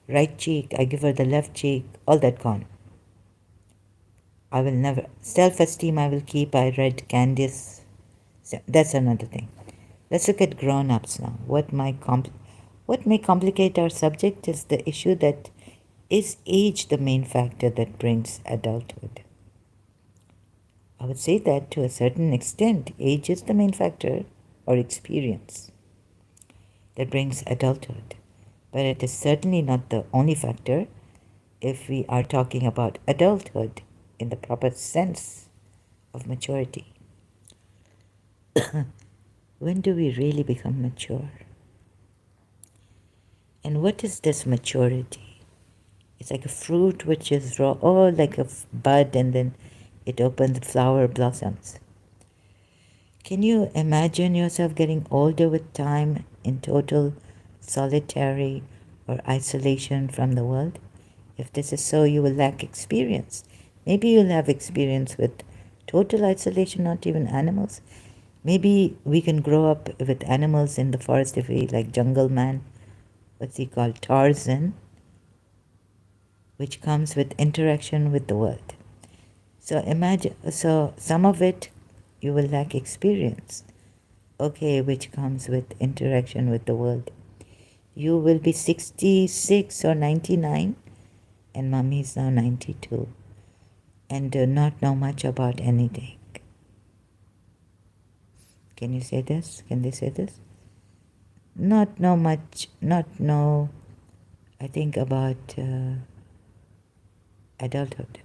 right cheek. I give her the left cheek. All that gone. I will never self-esteem. I will keep. I read Candice. So that's another thing. Let's look at grown-ups now. What may complicate our subject is the issue that is age the main factor that brings adulthood. I would say that to a certain extent, age is the main factor or experience that brings adulthood. But it is certainly not the only factor if we are talking about adulthood in the proper sense of maturity. When do we really become mature? And what is this maturity? It's like a fruit which is raw, or like a bud, and then it opens, flower blossoms. Can you imagine yourself getting older with time in total solitary or isolation from the world? If this is so, you will lack experience. Maybe you'll have experience with total isolation, not even animals. Maybe we can grow up with animals in the forest if we like Jungle Man, what's he called, Tarzan, which comes with interaction with the world. So imagine, so some of it you will lack experience, okay, which comes with interaction with the world. You will be 66 or 99, and mommy is now 92, and do not know much about anything. Can you say this? Can they say this? Not know much, not know, I think, about adulthood.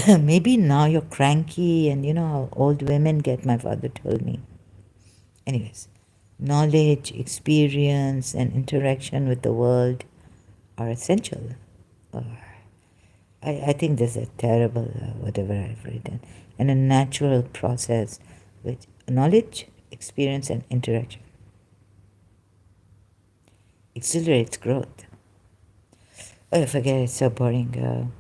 Maybe now you're cranky, and you know how old women get, my father told me. Anyways, knowledge, experience, and interaction with the world are essential. I think this is a terrible, whatever I've written, and a natural process with knowledge, experience, and interaction. Accelerates growth. Oh, I forget, it's so boring.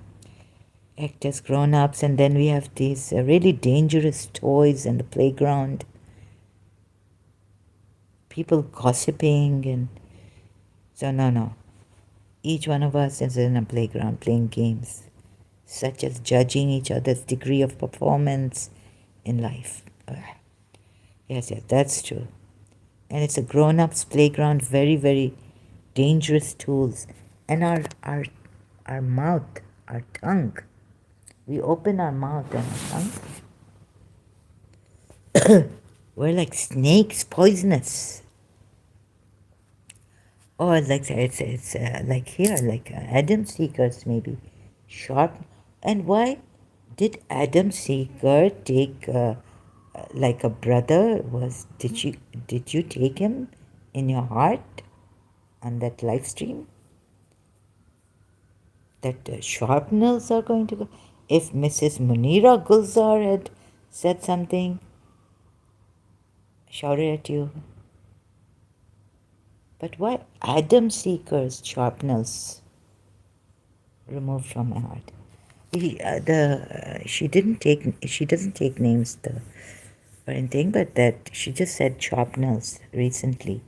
Act as grown-ups, and then we have these really dangerous toys in the playground. People gossiping, and so no. Each one of us is in a playground playing games, such as judging each other's degree of performance in life. Yes, that's true. And it's a grown-ups playground, very, very dangerous tools. And our mouth, our tongue. We open our mouth and our tongue. We're like snakes, poisonous. Or like it's like here, like Adam Seekers maybe, sharp. And why did Adam Seeker take like a brother? Did you take him in your heart on that live stream? That shrapnels are going to go. If Mrs. Munira Gulzar had said something, shouted at you. But why Adam Seeker's sharpnels removed from my heart? She doesn't take names or anything, but that she just said sharpnels recently,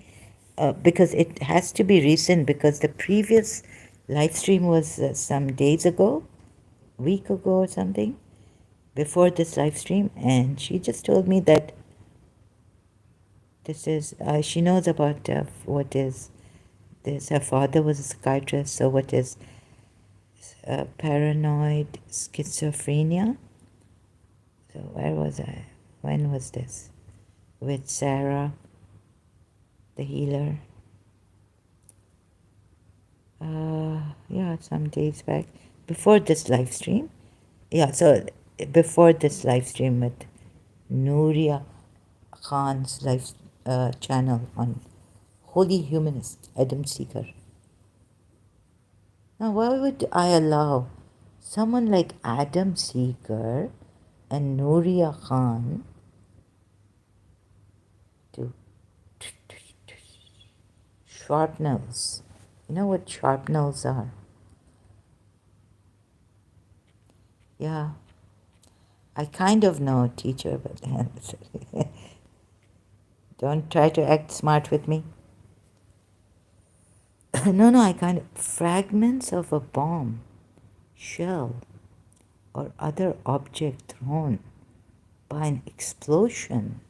because it has to be recent, because the previous live stream was some days ago, week ago or something, before this live stream, and she just told me that this is she knows about what is this. Her father was a psychiatrist, so what is paranoid schizophrenia. So where was I? When was this? With Sarah, the healer. Yeah, some days back. Before this live stream. Yeah, so before this live stream with Nuriyah Khan's live channel on Holy Humanist, Adam Seeker. Now, why would I allow someone like Adam Seeker and Nuriyah Khan to shrapnels? You know what shrapnels are? Yeah, I kind of know, teacher, but Don't try to act smart with me. No, I can't. Fragments of a bomb, shell, or other object thrown by an explosion.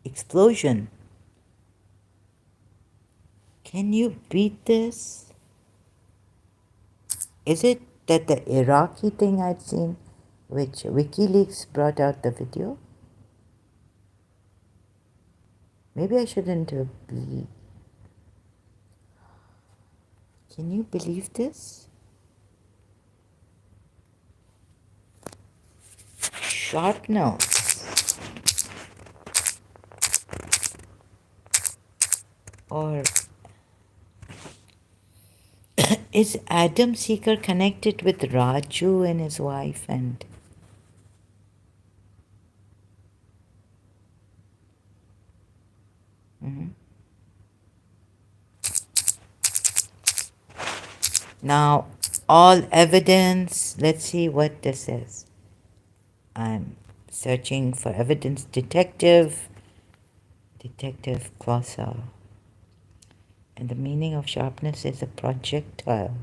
Explosion. Can you beat this? Is it that the Iraqi thing I'd seen, which WikiLeaks brought out the video? Maybe I shouldn't have believed. Can you believe this? Shrapnel. Or is Adam Seeker connected with Raju and his wife and now all evidence? Let's see what this is. I'm searching for evidence. Detective glossa. And the meaning of sharpness is a projectile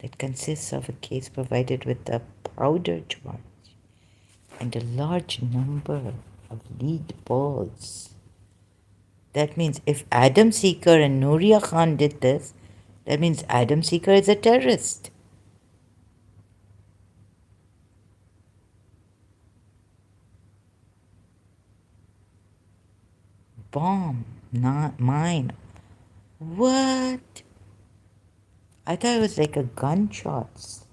that consists of a case provided with a powder charge and a large number of lead balls. That means if Adam Seeker and Nuriyah Khan did this, that means Adam Seeker is a terrorist. Bomb, not mine. What? I thought it was like a gunshots.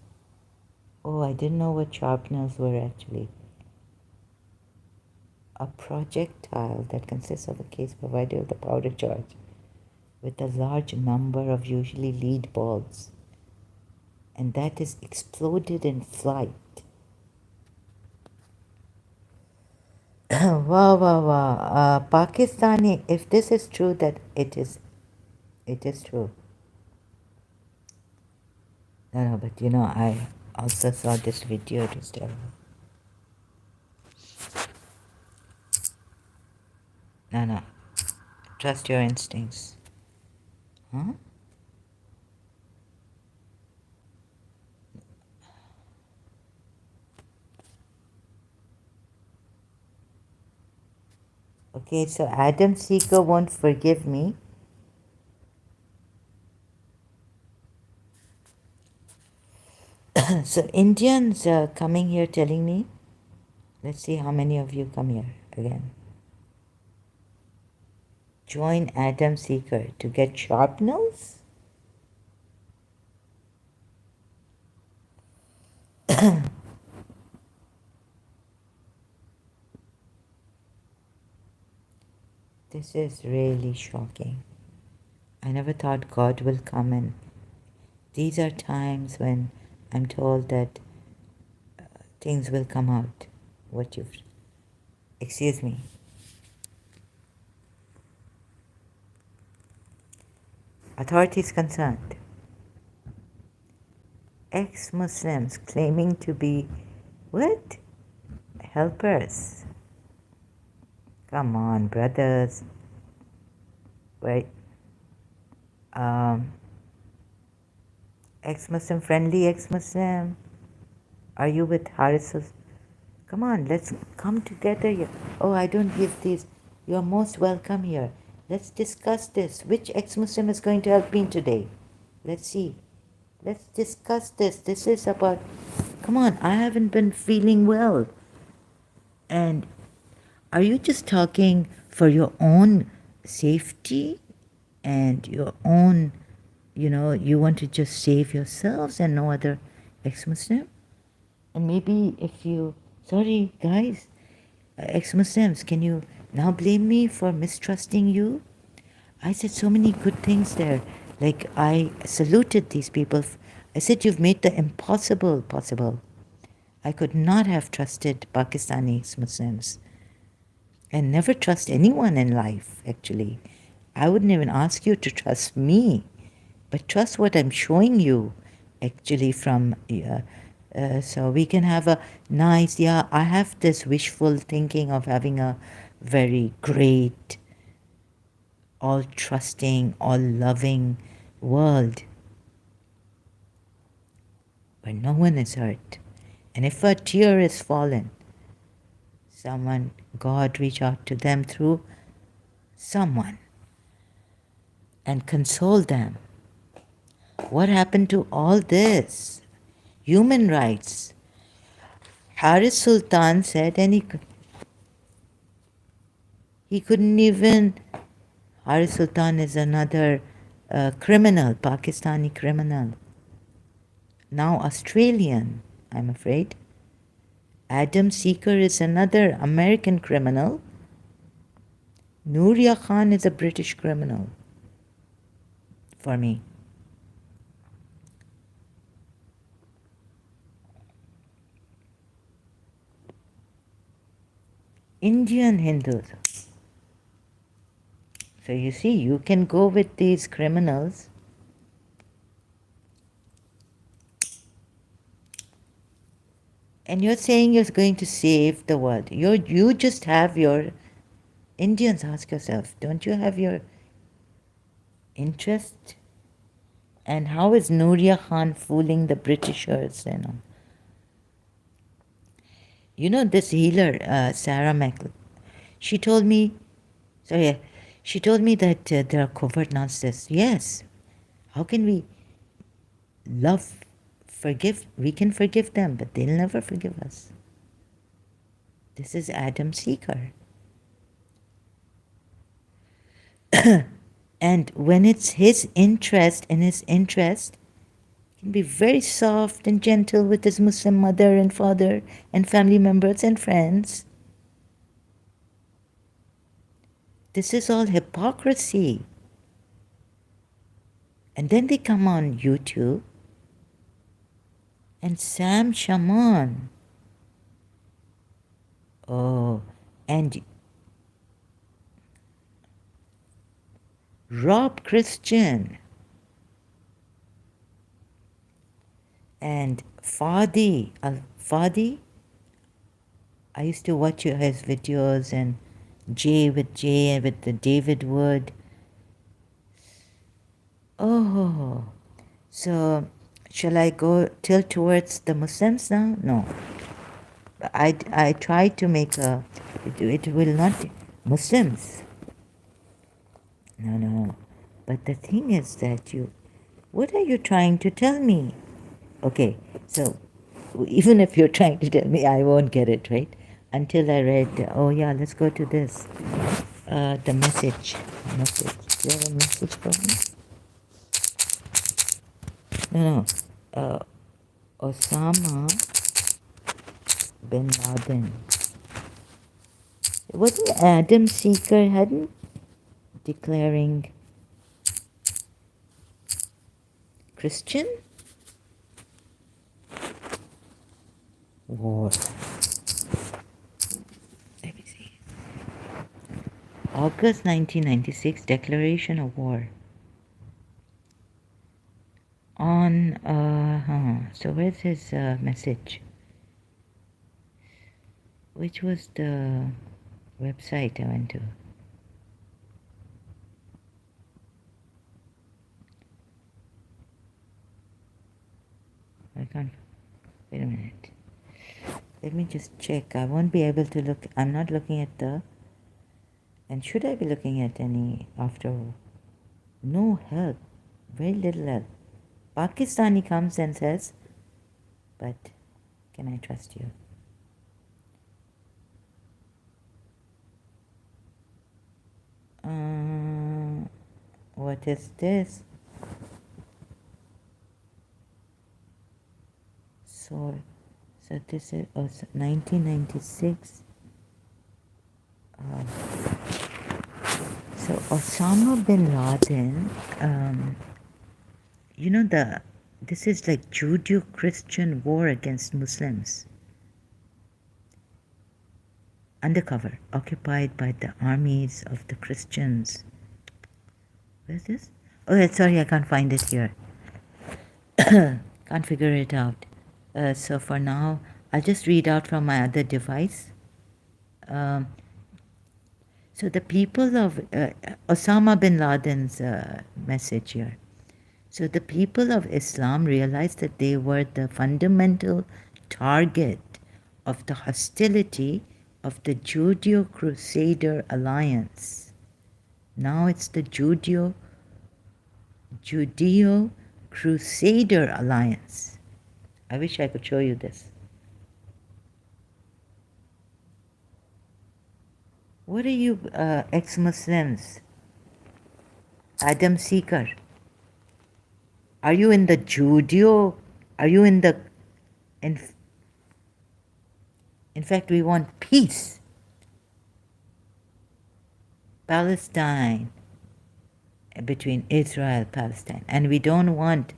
Oh, I didn't know what sharpnels were actually. A projectile that consists of a case provided with a powder charge with a large number of usually lead balls, and that is exploded in flight. Wow. Pakistani, if this is true, that it is true. No, but I also saw this video. It was terrible. No. Trust your instincts. Huh? Okay, so Adam Seeker won't forgive me. So Indians are coming here telling me, let's see how many of you come here again. Join Adam Seeker to get sharpnels? This is really shocking. I never thought God will come, and these are times when I'm told that things will come out. Excuse me. Authorities concerned. Ex-Muslims claiming to be, what? Helpers. Come on, brothers. Wait. Ex-Muslim, friendly ex-Muslim. Are you with Harisul? Come on, let's come together here. Oh, I don't give these. You're most welcome here. Let's discuss this. Which ex-Muslim is going to help me today? Let's see. Let's discuss this. This is about... Come on, I haven't been feeling well. And are you just talking for your own safety and your own, you want to just save yourselves and no other ex-Muslim? And maybe if you... Sorry, guys. Ex-Muslims, can you now blame me for mistrusting you? I said so many good things there. Like, I saluted these people. I said, you've made the impossible possible. I could not have trusted Pakistani Muslims. And never trust anyone in life, actually. I wouldn't even ask you to trust me. But trust what I'm showing you, actually, from... so we can have a nice... I have this wishful thinking of having a very great all trusting, all loving world where no one is hurt. And if a tear is fallen, someone, God reach out to them through someone and console them. What happened to all this? Human rights. Haris Sultan said, and he couldn't even. Haris Sultan is another criminal, Pakistani criminal. Now Australian, I'm afraid. Adam Seeker is another American criminal. Nuriyah Khan is a British criminal for me. Indian Hindus. So you see, you can go with these criminals and you're saying you're going to save the world. You just have your Indians, ask yourself, don't you have your interest? And how is Nuriyah Khan fooling the Britishers and all? You know, this healer, Sarah Mac, she told me that there are covert Nazis. Yes. How can we forgive? We can forgive them, but they'll never forgive us. This is Adam Seeker. And when it's his interest, can be very soft and gentle with his Muslim mother and father and family members and friends. This is all hypocrisy. And then they come on YouTube and Sam Shaman. Oh, and Rob Christian and Fadi. Fadi, I used to watch his videos, and Jay with the David Wood. Oh, so shall I go tilt towards the Muslims now? No. I tried to make it will not, Muslims. No. But the thing is that what are you trying to tell me? Okay, so even if you're trying to tell me, I won't get it, right? Until I read, oh yeah, let's go to this. The message. Do you have a message for me? No. Osama bin Laden. Wasn't Adam Seeker hadn't declaring Christian war? Let me see. August 1996, declaration of war. On, so where's his message? Which was the website I went to? I can't, wait a minute. Let me just check. I won't be able to look, I'm not looking at and should I be looking at any after? No help, very little help. Pakistani comes and says, but can I trust you? What is this? So this is 1996. So Osama bin Laden, this is like Judeo-Christian war against Muslims. Undercover, occupied by the armies of the Christians. Where's this? Oh, sorry, I can't find it here. Can't figure it out. So for now, I'll just read out from my other device. So the people of Osama bin Laden's message here. So the people of Islam realized that they were the fundamental target of the hostility of the Judeo-Crusader alliance. Now it's the Judeo-Crusader alliance. I wish I could show you this. What are you ex-Muslims? Adam Seeker. Are you in the Judeo? Are you in the... In fact, we want peace. Palestine, between Israel and Palestine. And we don't want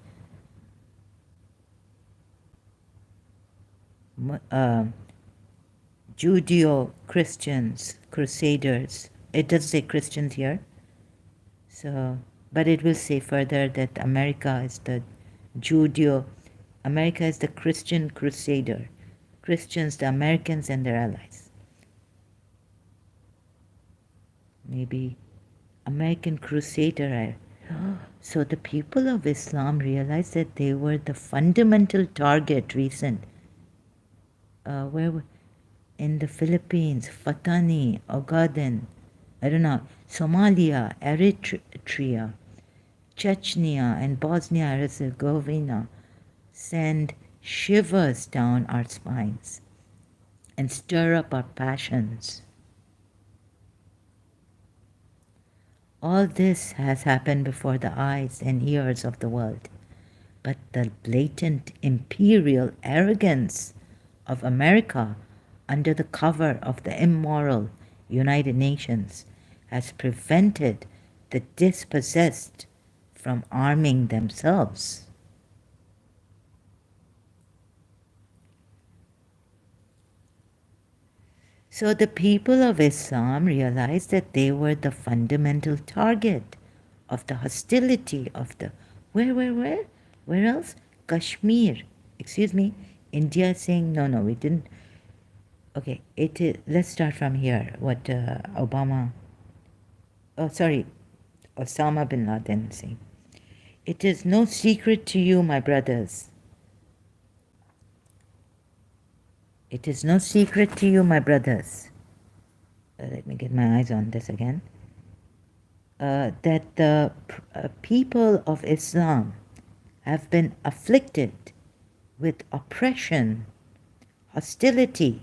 Judeo-Christians, Crusaders. It does say Christians here. So, but it will say further that America is the America is the Christian Crusader. Christians, the Americans and their allies. Maybe American Crusader. So the people of Islam realized that they were the fundamental target where in the Philippines, Fatani, Ogaden, I don't know, Somalia, Eritrea, Chechnya, and Bosnia-Herzegovina send shivers down our spines and stir up our passions. All this has happened before the eyes and ears of the world, but the blatant imperial arrogance of America under the cover of the immoral United Nations has prevented the dispossessed from arming themselves. So the people of Islam realized that they were the fundamental target of the hostility of the... Where else? Kashmir. Excuse me. India is saying, no, we didn't. Okay, it is, let's start from here. What Osama bin Laden is saying. It is no secret to you, my brothers. It is no secret to you, my brothers. Let me get my eyes on this again. That the people of Islam have been afflicted with oppression, hostility,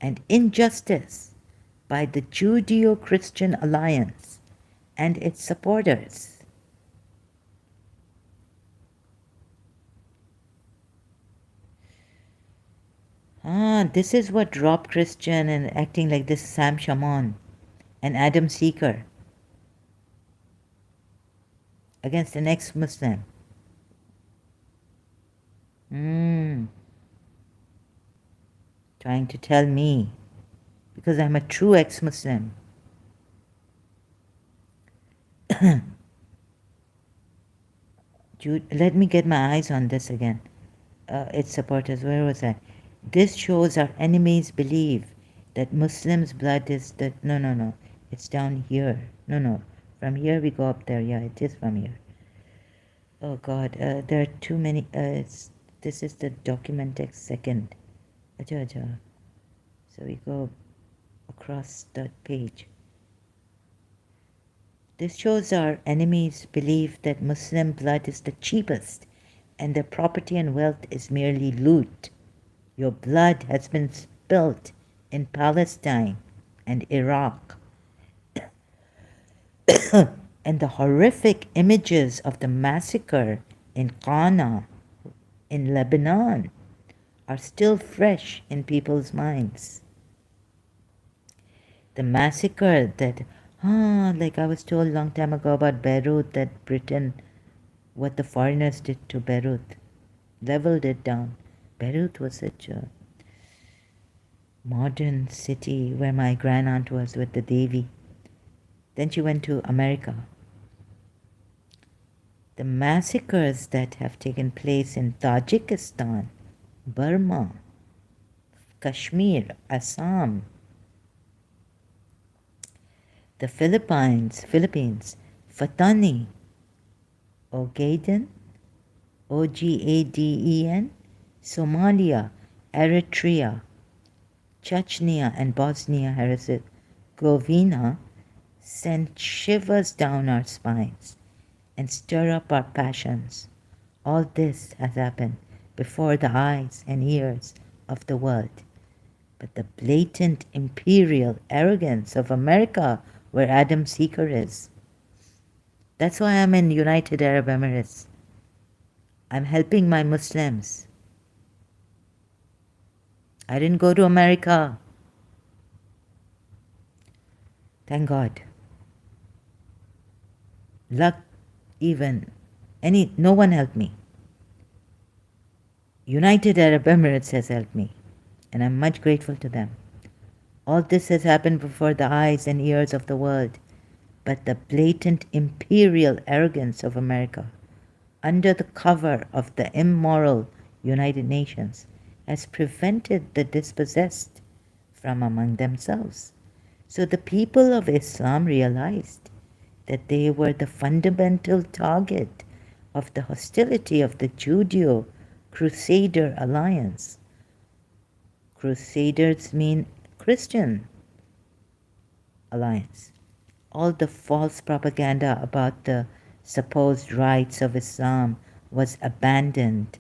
and injustice by the Judeo-Christian alliance and its supporters. This is what dropped Christian and acting like this Sam Shaman and Adam Seeker against an ex-Muslim. Trying to tell me, because I'm a true ex-Muslim. Let me get my eyes on this again. Its supporters, where was I? This shows our enemies believe that Muslims' blood is the... No. It's down here. No. From here we go up there. Yeah, it is from here. Oh God, there are too many... this is the document text second. So we go across the page. This shows our enemies believe that Muslim blood is the cheapest and their property and wealth is merely loot. Your blood has been spilt in Palestine and Iraq. And the horrific images of the massacre in Ghana, in Lebanon, are still fresh in people's minds. The massacre that, like I was told a long time ago about Beirut, that Britain, what the foreigners did to Beirut, leveled it down. Beirut was such a modern city where my grandaunt was with the Devi. Then she went to America. The massacres that have taken place in Tajikistan, Burma, Kashmir, Assam, the Philippines, Fatani, Ogaden, Ogaden, Somalia, Eritrea, Chechnya and Bosnia-Herzegovina send shivers down our spines and stir up our passions. All this has happened before the eyes and ears of the world. But the blatant imperial arrogance of America, where Adam Seeker is. That's why I'm in United Arab Emirates. I'm helping my Muslims. I didn't go to America. Thank God. Luck, even, no one helped me. United Arab Emirates has helped me, and I'm much grateful to them. All this has happened before the eyes and ears of the world, but the blatant imperial arrogance of America, under the cover of the immoral United Nations, has prevented the dispossessed from among themselves. So the people of Islam realized that they were the fundamental target of the hostility of the Judeo-Crusader alliance. Crusaders mean Christian alliance. All the false propaganda about the supposed rights of Islam was abandoned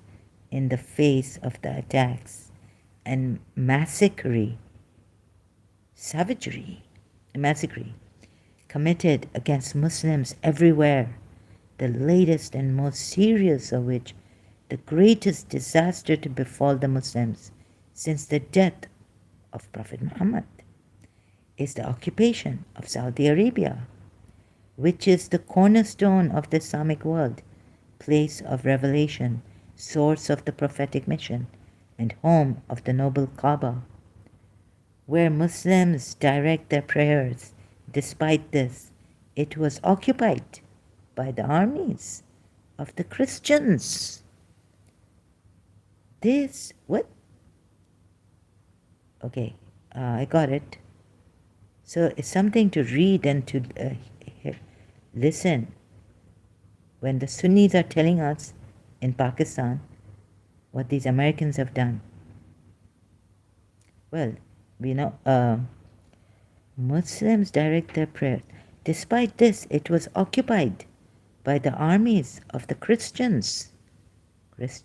in the face of the attacks and massacre committed against Muslims everywhere, the latest and most serious of which, the greatest disaster to befall the Muslims since the death of Prophet Muhammad, is the occupation of Saudi Arabia, which is the cornerstone of the Islamic world, place of revelation, source of the prophetic mission, and home of the noble Kaaba, where Muslims direct their prayers. Despite this, it was occupied by the armies of the Christians. What? Okay, I got it. So it's something to read and to listen. When the Sunnis are telling us in Pakistan what these Americans have done. Well, we know Muslims direct their prayers. Despite this, it was occupied by the armies of the Christians. That's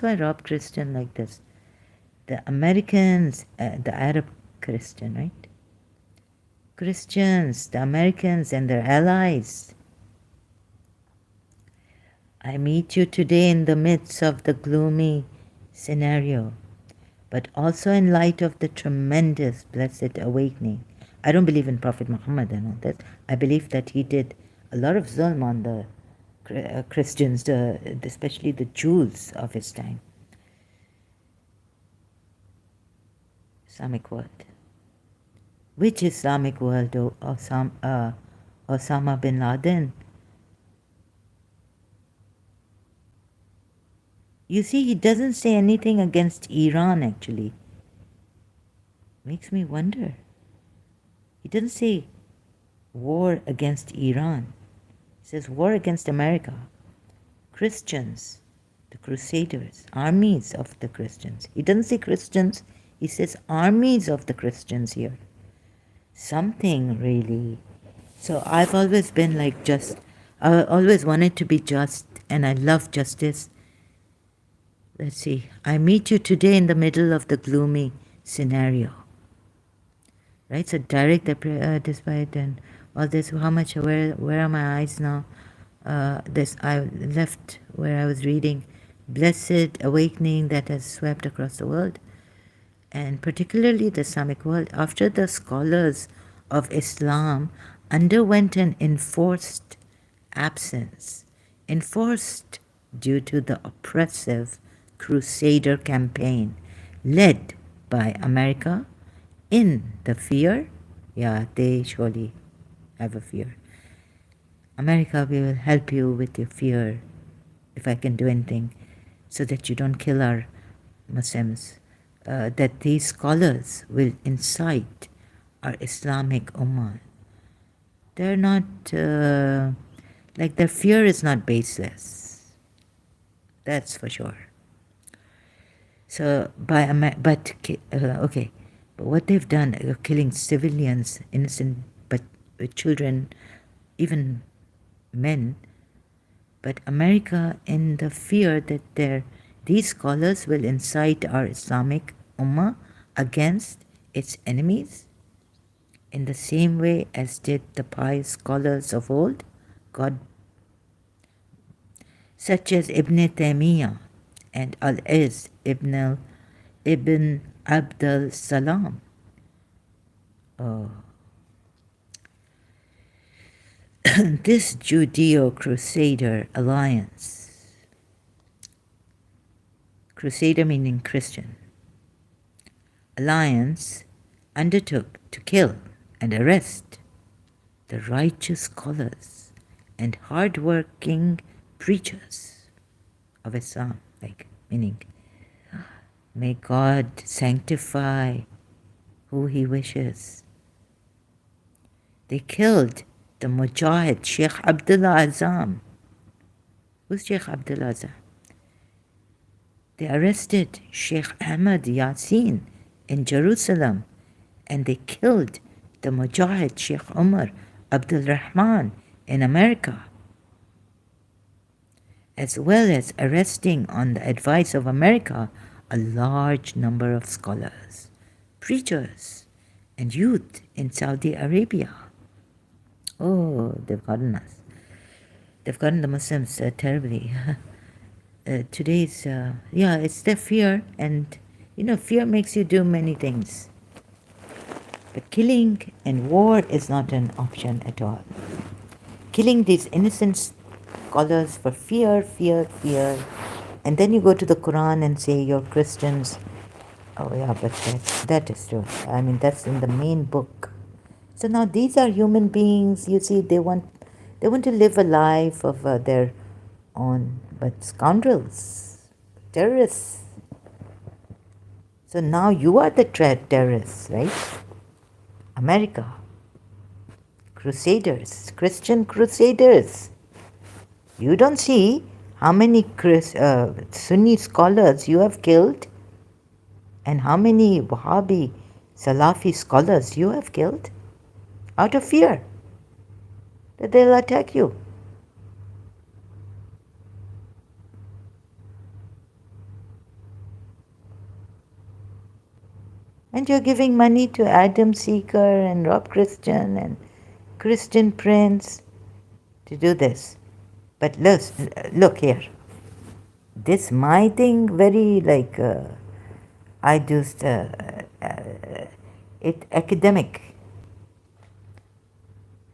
why Rob Christian like this. The Americans, the Arab Christian, right? Christians, the Americans and their allies. I meet you today in the midst of the gloomy scenario, but also in light of the tremendous blessed awakening. I don't believe in Prophet Muhammad and all that. I believe that he did a lot of zulm on the Christians, especially the Jews of his time. Islamic world. Which Islamic world, Osama bin Laden? You see, he doesn't say anything against Iran, actually. Makes me wonder. He doesn't say war against Iran. He says war against America. Christians, the Crusaders, armies of the Christians. He doesn't say Christians, he says armies of the Christians here. Something really. So I've always been like I always wanted to be just, and I love justice. Let's see. I meet you today in the middle of the gloomy scenario. Right? So direct the prayer despite and all this. Where are my eyes now? I left where I was reading. Blessed awakening that has swept across the world, and particularly the Islamic world, after the scholars of Islam underwent an enforced absence, enforced due to the oppressive Crusader campaign led by America in the fear. Yeah, they surely have a fear. America, we will help you with your fear if I can do anything so that you don't kill our Muslims. That these scholars will incite our Islamic Ummah. They're not, like their fear is not baseless. That's for sure. So, okay, but what they've done, killing civilians, innocent, but children, even men, but America, in the fear that these scholars will incite our Islamic Ummah against its enemies, in the same way as did the pious scholars of old, God, such as Ibn Taymiyyah and Al-Izz Ibn Abdul Salam. Oh. This Judeo-Crusader alliance, Crusader meaning Christian, alliance undertook to kill and arrest the righteous scholars and hard-working preachers of Islam, meaning, may God sanctify who He wishes. They killed the Mujahid Sheikh Abdullah Azam. Who's Sheikh Abdullah Azam? They arrested Sheikh Ahmad Yasin in Jerusalem, and they killed the Mujahid Sheikh Umar Abdul Rahman in America, as well as arresting on the advice of America a large number of scholars, preachers, and youth in Saudi Arabia. Oh, they've gotten us. They've gotten the Muslims terribly. Today's, it's their fear, and fear makes you do many things. But killing and war is not an option at all. Killing these innocent scholars for fear, and then you go to the Quran and say you're Christians. Oh yeah, but that is true. I mean, that's in the main book. So now these are human beings. You see, they want to live a life of their own, but scoundrels, terrorists. So now you are the terrorists, right? America, crusaders, Christian crusaders. You don't see how many Sunni scholars you have killed, and how many Wahhabi, Salafi scholars you have killed, out of fear that they'll attack you. And you're giving money to Adam Seeker and Rob Christian and Christian Prince to do this. But look here. This my thing, very I do it academic.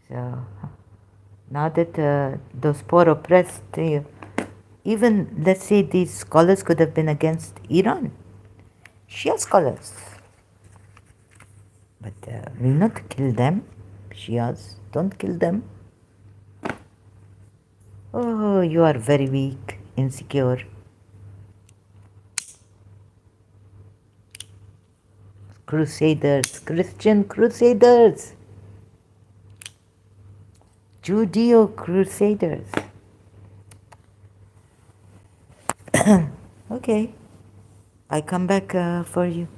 So now that those poor oppressed, even let's say these scholars could have been against Iran, Shia scholars. But we'll not kill them. Shias, don't kill them. Oh, you are very weak, insecure. Crusaders, Christian crusaders, Judeo crusaders. Okay, I come back for you.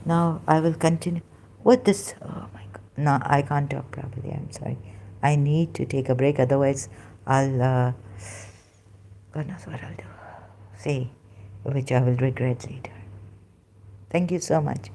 Now I will continue. What this? Oh my God! No, I can't talk properly. I'm sorry. I need to take a break. Otherwise, I'll. God knows what I'll do. Say, which I will regret later. Thank you so much.